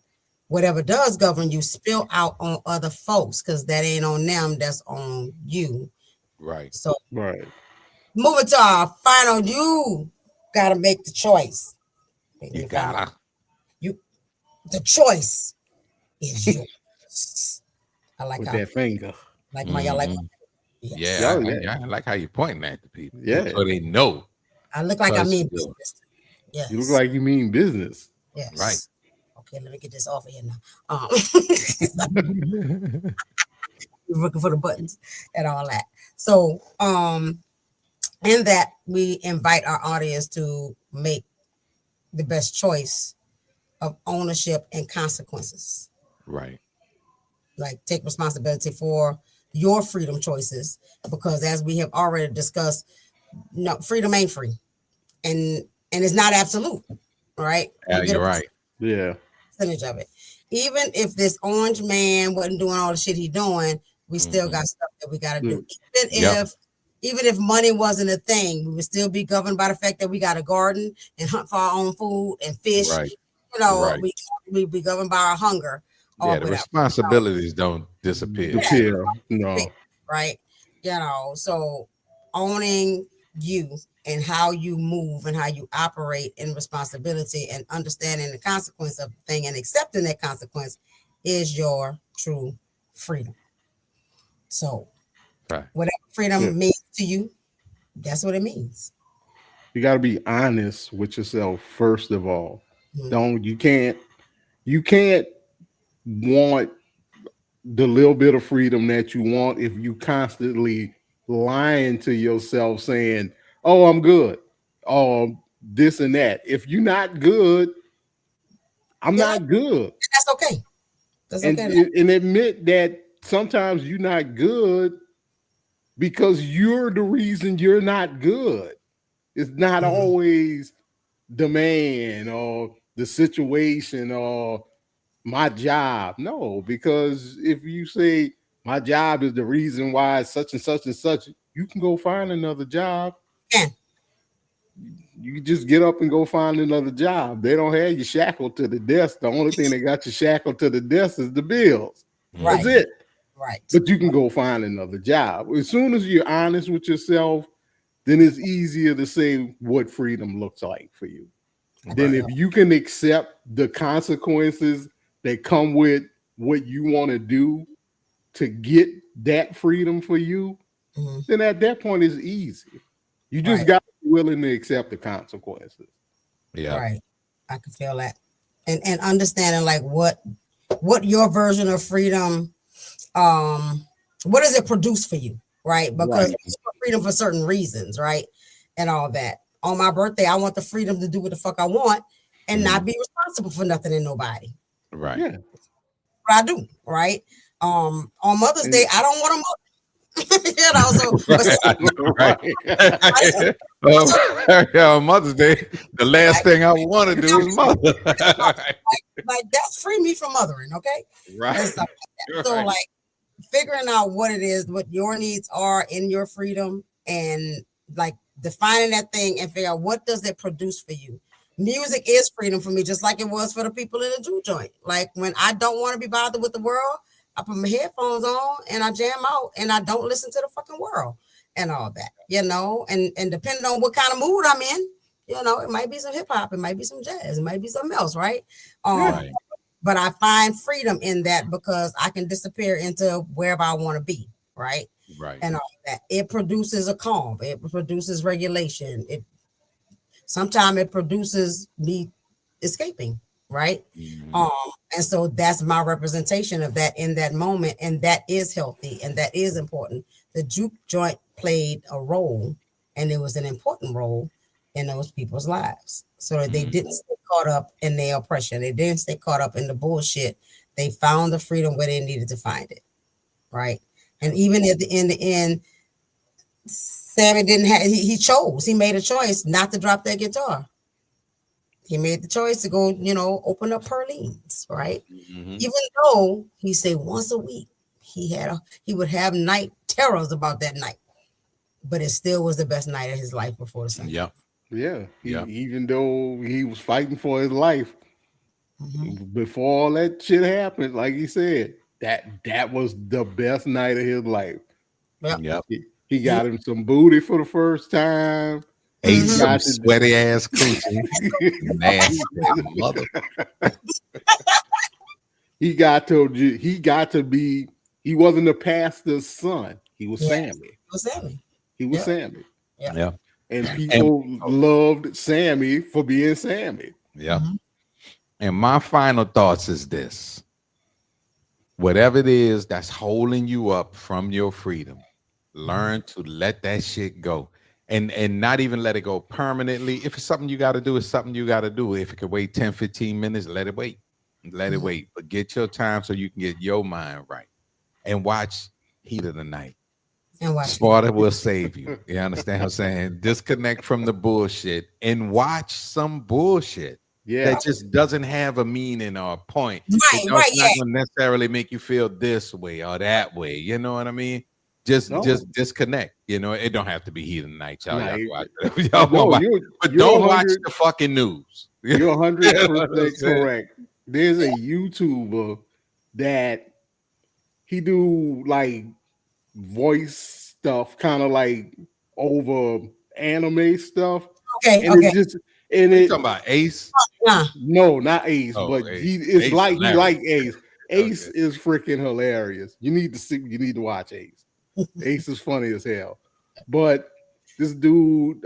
whatever does govern you spill out on other folks, because that ain't on them, that's on you. Right. So moving to our final, you gotta make the choice. You gotta. The choice is yours. I like with that finger. Like my y'all like. Yes. Yeah, I like how you're pointing at the people. Yeah, so they know. I look like I mean business. Yes. You look like you mean business. Yes. Right. Okay, let me get this off of here now. We're looking for the buttons and all that. So, in that we invite our audience to make the best choice of ownership and consequences. Right. Like take responsibility for your freedom choices, because as we have already discussed, no, freedom ain't free, and it's not absolute. Right. You're right. Yeah. Percentage of it. Even if this orange man wasn't doing all the shit he's doing, we still got stuff that we got to do. Even even if money wasn't a thing, we would still be governed by the fact that we got a garden and hunt for our own food and fish. Right. You know, Right. we be governed by our hunger. Yeah, the responsibilities don't disappear. No. Right. You know, so owning you and how you move and how you operate in responsibility and understanding the consequence of the thing and accepting that consequence is your true freedom. So whatever freedom means to you, that's what it means. You got to be honest with yourself first of all. You can't want the little bit of freedom that you want if you constantly lying to yourself saying, oh, I'm good, oh, this and that. If you're not good, I'm not good. That's okay. And admit that sometimes you're not good because you're the reason you're not good. It's not always the man or the situation or my job. No, because if you say my job is the reason why such and such and such, you can go find another job. Yeah. You just get up and go find another job. They don't have you shackled to the desk. The only thing they got you shackled to the desk is the bills. Right. That's it. Right. But you can go find another job. As soon as you're honest with yourself, then it's easier to say what freedom looks like for you. Right. Then if you can accept the consequences that come with what you want to do to get that freedom for you, then at that point it's easy. You just got to be willing to accept the consequences. Yeah. Right. I can feel that. And understanding like what your version of freedom, what does it produce for you? Right. Because it's freedom for certain reasons, right? And all that. On my birthday, I want the freedom to do what the fuck I want and not be responsible for nothing and nobody. Right. Yeah. But I do, right? On Mother's Day, I don't want a mother. You know, on Mother's Day, the last thing I want to do is mother. like that's free me from mothering, okay? Right. So like figuring out what it is, what your needs are in your freedom, and like defining that thing and figure out what does it produce for you. Music is freedom for me, just like it was for the people in the juke joint. Like when I don't want to be bothered with the world, I put my headphones on and I jam out and I don't listen to the fucking world and all that, you know, and depending on what kind of mood I'm in, you know, it might be some hip hop, it might be some jazz, it might be something else, right? But I find freedom in that because I can disappear into wherever I want to be, right? Right. And all that. It produces a calm, it produces regulation. Sometimes it produces me escaping, right? And so that's my representation of that in that moment, and that is healthy and that is important. The juke joint played a role, and it was an important role in those people's lives, so that they didn't stay caught up in their oppression. They didn't stay caught up in the bullshit. They found the freedom where they needed to find it, right? And even at the end, Sammy didn't have. He chose. He made a choice not to drop that guitar. He made the choice to go, you know, open up Perlene's, right? Even though he said once a week he would have night terrors about that night, but it still was the best night of his life before the sun. Yep. Yeah. Even though he was fighting for his life before all that shit happened, like he said, that was the best night of his life. Yep. He got him some booty for the first time. Ate some sweaty ass coochie. Nasty mother. He got to be. He wasn't the pastor's son. He was Sammy. He was Sammy. Yeah. And people loved Sammy for being Sammy. Yeah. And my final thoughts is this: whatever it is that's holding you up from your freedom, learn to let that shit go. And not even let it go permanently. If it's something you got to do, it's something you got to do. If it could wait 10, 15 minutes, let it wait. Let it wait. But get your time so you can get your mind right. And watch Heat of the Night. And watch Sparta will save you. You understand what I'm saying? Disconnect from the bullshit and watch some bullshit that just doesn't have a meaning or a point. It's not going to necessarily make you feel this way or that way. You know what I mean? Just disconnect. You know, it don't have to be Heat of the Night, y'all. Y'all watch it. But don't watch the fucking news. You're 100% correct. There's a YouTuber that he do like voice stuff, kind of like over anime stuff. Okay, and it just talking about Ace? No, not Ace, but Ace. It's Ace like hilarious. He like Ace. Ace Okay. is freaking hilarious. You need to watch Ace. Ace is funny as hell. But this dude,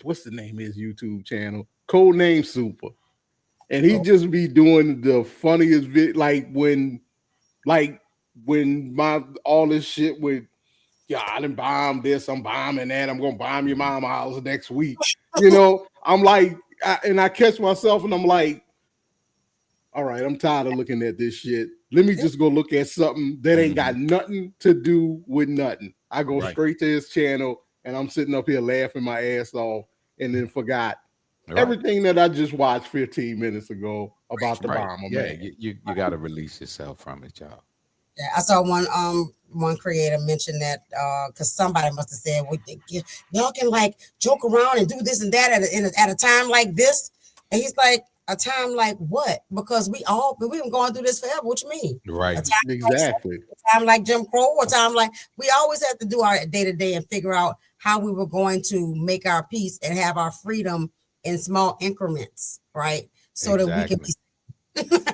what's the name of his YouTube channel? Codename Super. And he just be doing the funniest like when my all this shit with, yeah, I done bomb this, I'm bombing that, I'm gonna bomb your mama house next week. You know, I'm like, I catch myself and I'm like, all right, I'm tired of looking at this shit. Let me just go look at something that ain't got nothing to do with nothing. I go straight to his channel and I'm sitting up here laughing my ass off and then forgot everything that I just watched 15 minutes ago about the bomber. Yeah, you got to release yourself from it, y'all. Yeah, I saw one creator mention that because somebody must have said, y'all can like joke around and do this and that at a time like this, and he's like, a time like what? Because we've been going through this forever. What you mean? Right. Exactly. A time like Jim Crow, a time like we always have to do our day to day and figure out how we were going to make our peace and have our freedom in small increments, right? So that we can be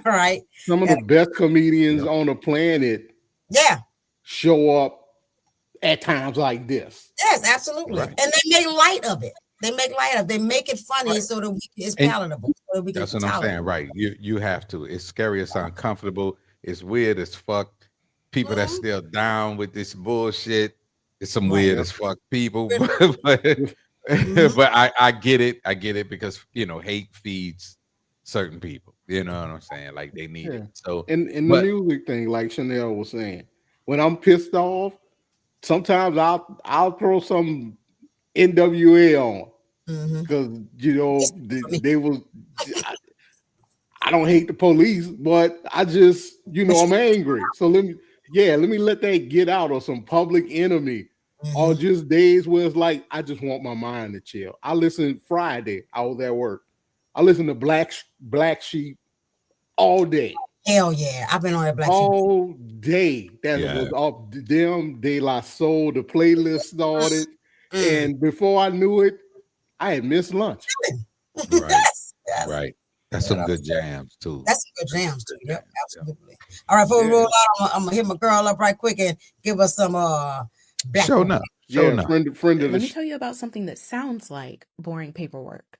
right. Some of the best comedians on the planet show up at times like this. Yes, absolutely. Right. And they make light of it. They make it funny so that it's palatable. So that we can that's what I'm saying, right? You have to. It's scary, it's uncomfortable, it's weird as fuck. People that's still down with this bullshit. It's some weird as fuck people. but I get it. I get it because hate feeds certain people. You know what I'm saying? Like they need it. So and the music thing, like Shawnnell was saying, when I'm pissed off, sometimes I'll throw some NWA on because they was. I don't hate the police, but I just I'm angry. So let me let that get out, or some Public Enemy, or just days where it's like I just want my mind to chill. I listened Friday. I was at work. I listened to Black Sheep all day. Hell yeah, I've been on that Black Sheep all day. That was off them De La Soul. The playlist started, and before I knew it, I had missed lunch. Right, yes. Right. That's some good jams too. That's some good jams too. Yep, absolutely. All right, before we roll out, I'm gonna hit my girl up right quick and give us some Shawnnell. Friend of Let me tell you about something that sounds like boring paperwork,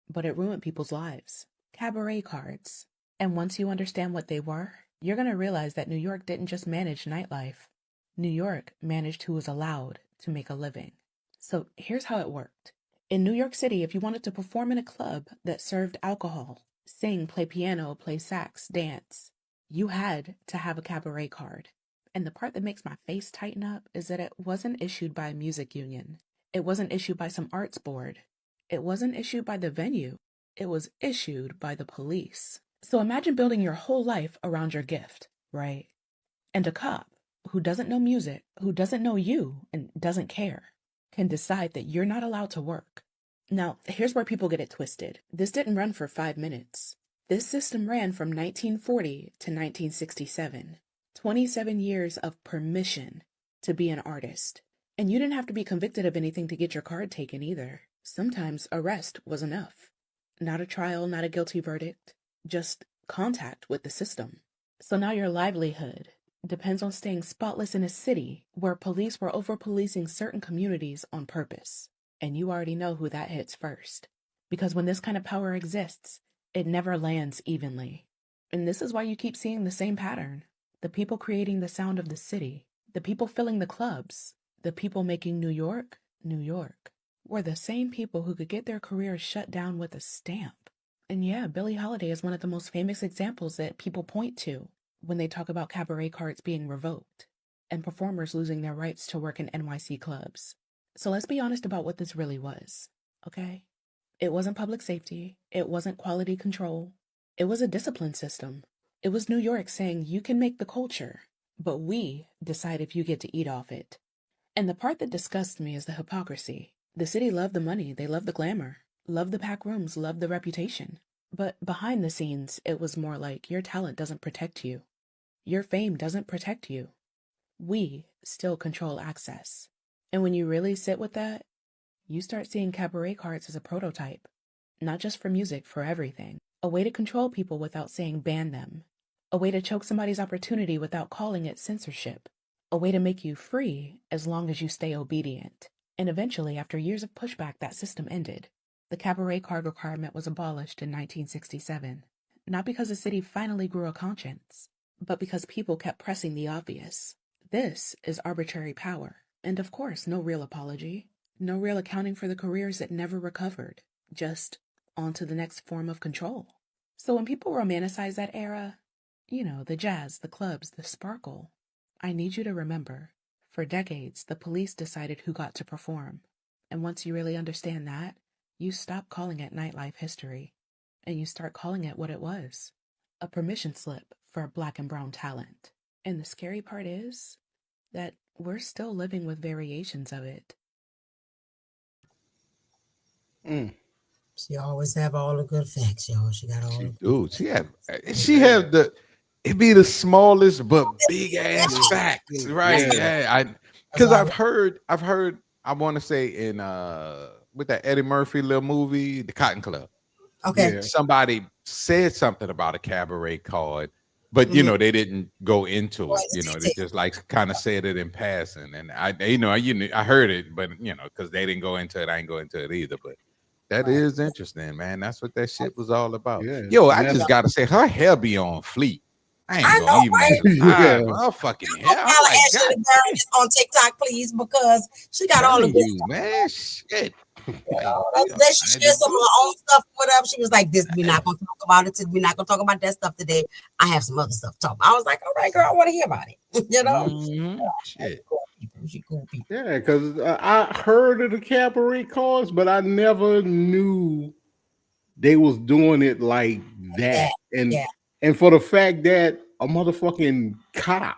but it ruined people's lives. Cabaret cards. And once you understand what they were, you're going to realize that New York didn't just manage nightlife. New York managed who was allowed to make a living. So here's how it worked. In New York City, if you wanted to perform in a club that served alcohol, sing, play piano, play sax, dance, you had to have a cabaret card. And the part that makes my face tighten up is that it wasn't issued by a music union. It wasn't issued by some arts board. It wasn't issued by the venue. It was issued by the police. So imagine building your whole life around your gift, right? And a cop who doesn't know music, who doesn't know you and doesn't care, can decide that you're not allowed to work. Now, here's where people get it twisted. This didn't run for 5 minutes. This system ran from 1940 to 1967. 27 years of permission to be an artist. And you didn't have to be convicted of anything to get your card taken either. Sometimes arrest was enough. Not a trial, not a guilty verdict. Just contact with the system. So now your livelihood depends on staying spotless in a city where police were over-policing certain communities on purpose. And you already know who that hits first. Because when this kind of power exists, it never lands evenly. And this is why you keep seeing the same pattern. The people creating the sound of the city, the people filling the clubs, the people making New York, New York, were the same people who could get their careers shut down with a stamp. And yeah, Billie Holiday is one of the most famous examples that people point to when they talk about cabaret cards being revoked and performers losing their rights to work in NYC clubs. So let's be honest about what this really was, okay? It wasn't public safety. It wasn't quality control. It was a discipline system. It was New York saying you can make the culture, but we decide if you get to eat off it. And the part that disgusts me is the hypocrisy. The city loved the money, they loved the glamour, loved the packed rooms, loved the reputation. But behind the scenes, it was more like your talent doesn't protect you. Your fame doesn't protect you. We still control access. And when you really sit with that, you start seeing cabaret carts as a prototype. Not just for music, for everything. A way to control people without saying ban them. A way to choke somebody's opportunity without calling it censorship. A way to make you free as long as you stay obedient. And eventually, after years of pushback, that system ended. The cabaret card requirement was abolished in 1967. Not because the city finally grew a conscience, but because people kept pressing the obvious. This is arbitrary power. And of course, no real apology. No real accounting for the careers that never recovered. Just on to the next form of control. So when people romanticize that era, you know, the jazz, the clubs, the sparkle, I need you to remember, for decades, the police decided who got to perform. And once you really understand that, you stop calling it nightlife history, and you start calling it what it was, a permission slip for Black and brown talent. And the scary part is that we're still living with variations of it. She always have all the good facts, y'all. She got all the Dude, she had the it be the smallest but big ass facts, right? Yeah, because I've heard I want to say in with that Eddie Murphy little movie, The Cotton Club. Okay. Somebody said something about a cabaret card, but you know, they didn't go into it. You know, they just like kind of said it in passing. And I heard it, but you know, because they didn't go into it, I ain't go into it either. But that is interesting, man. That's what that shit was all about. Yeah. Yo, I just gotta say, her hair be on fleek. I ain't gonna even oh fucking hell. On TikTok, please, because she got all the you, man. Shit. Then she shared some of her own stuff, whatever. She was like, we're not gonna talk about it. We're not gonna talk about that stuff today. I have some other stuff to talk about. I was like, all right, girl, I want to hear about it. You know? Shit. She cool people. Yeah, because I heard of the cabaret cards, but I never knew they was doing it like that. And for the fact that a motherfucking cop,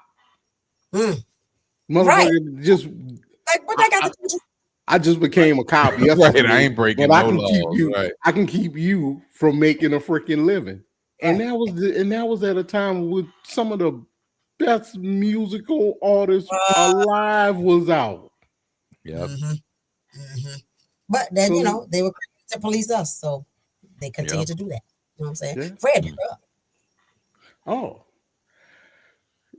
motherfucker just like what I got to do. I just became a cop yesterday. Right, I ain't breaking no laws. I can keep you from making a freaking living. And that was at a time with some of the best musical artists alive was out. Yep. But then you know they were to police us, so they continue to do that. You know what I'm saying? Yeah. Fred, oh.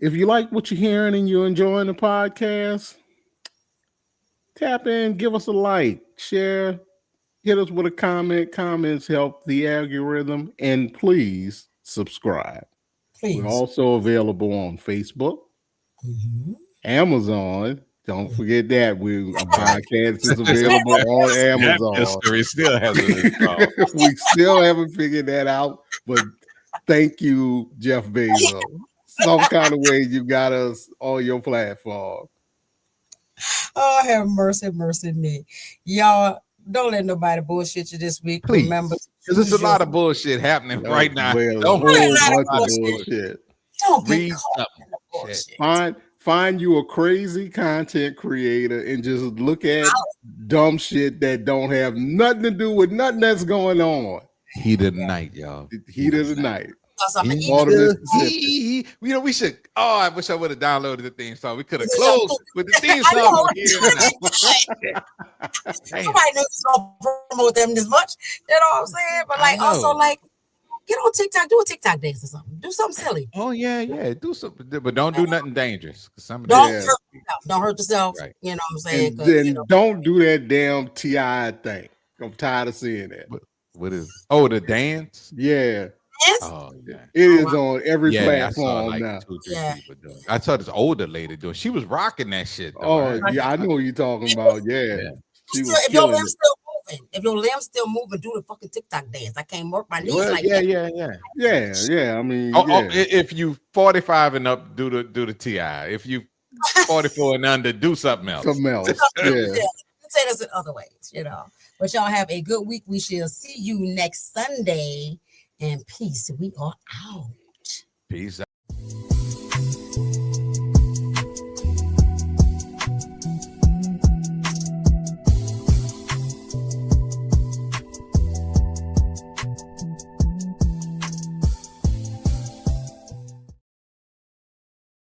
If you like what you're hearing and you're enjoying the podcast, tap in, give us a like, share, hit us with a comment. Comments help the algorithm, and please subscribe. We're also available on Facebook, Amazon. Don't forget that our podcast is available on Amazon. We still haven't we still haven't figured that out, but thank you, Jeff Bezos. Some kind of way you got us on your platform. Oh, have mercy me. Y'all, don't let nobody bullshit you this week. Please. Remember, because there's a lot of bullshit happening right now. Don't read something. Find you a crazy content creator and just look at dumb shit that don't have nothing to do with nothing that's going on. Heat of the night, y'all. Heat of the night. You know, we should. Oh, I wish I would have downloaded the theme song. We could have closed with the theme song. Somebody knows to promote them this much. You know what I'm saying? But like, also like, get on TikTok, do a TikTok dance or something. Do something silly. Oh yeah, do something, but don't do nothing dangerous. Don't hurt yourself. Right. You know what I'm saying? Then don't do that damn TI thing. I'm tired of seeing that. What is? Oh, the dance? Yeah. Oh yeah, it is on every platform now. I saw this older lady doing. She was rocking that shit. Though, yeah, I know what you're talking about. Yeah. She was if your limbs still moving, do the fucking TikTok dance. I can't work my knees like that. Yeah. I mean, if you 45 and up, do the TI. If you 44 and under, do something else. Say this in other ways, you know. But y'all have a good week. We shall see you next Sunday. And peace. We are out. Peace out.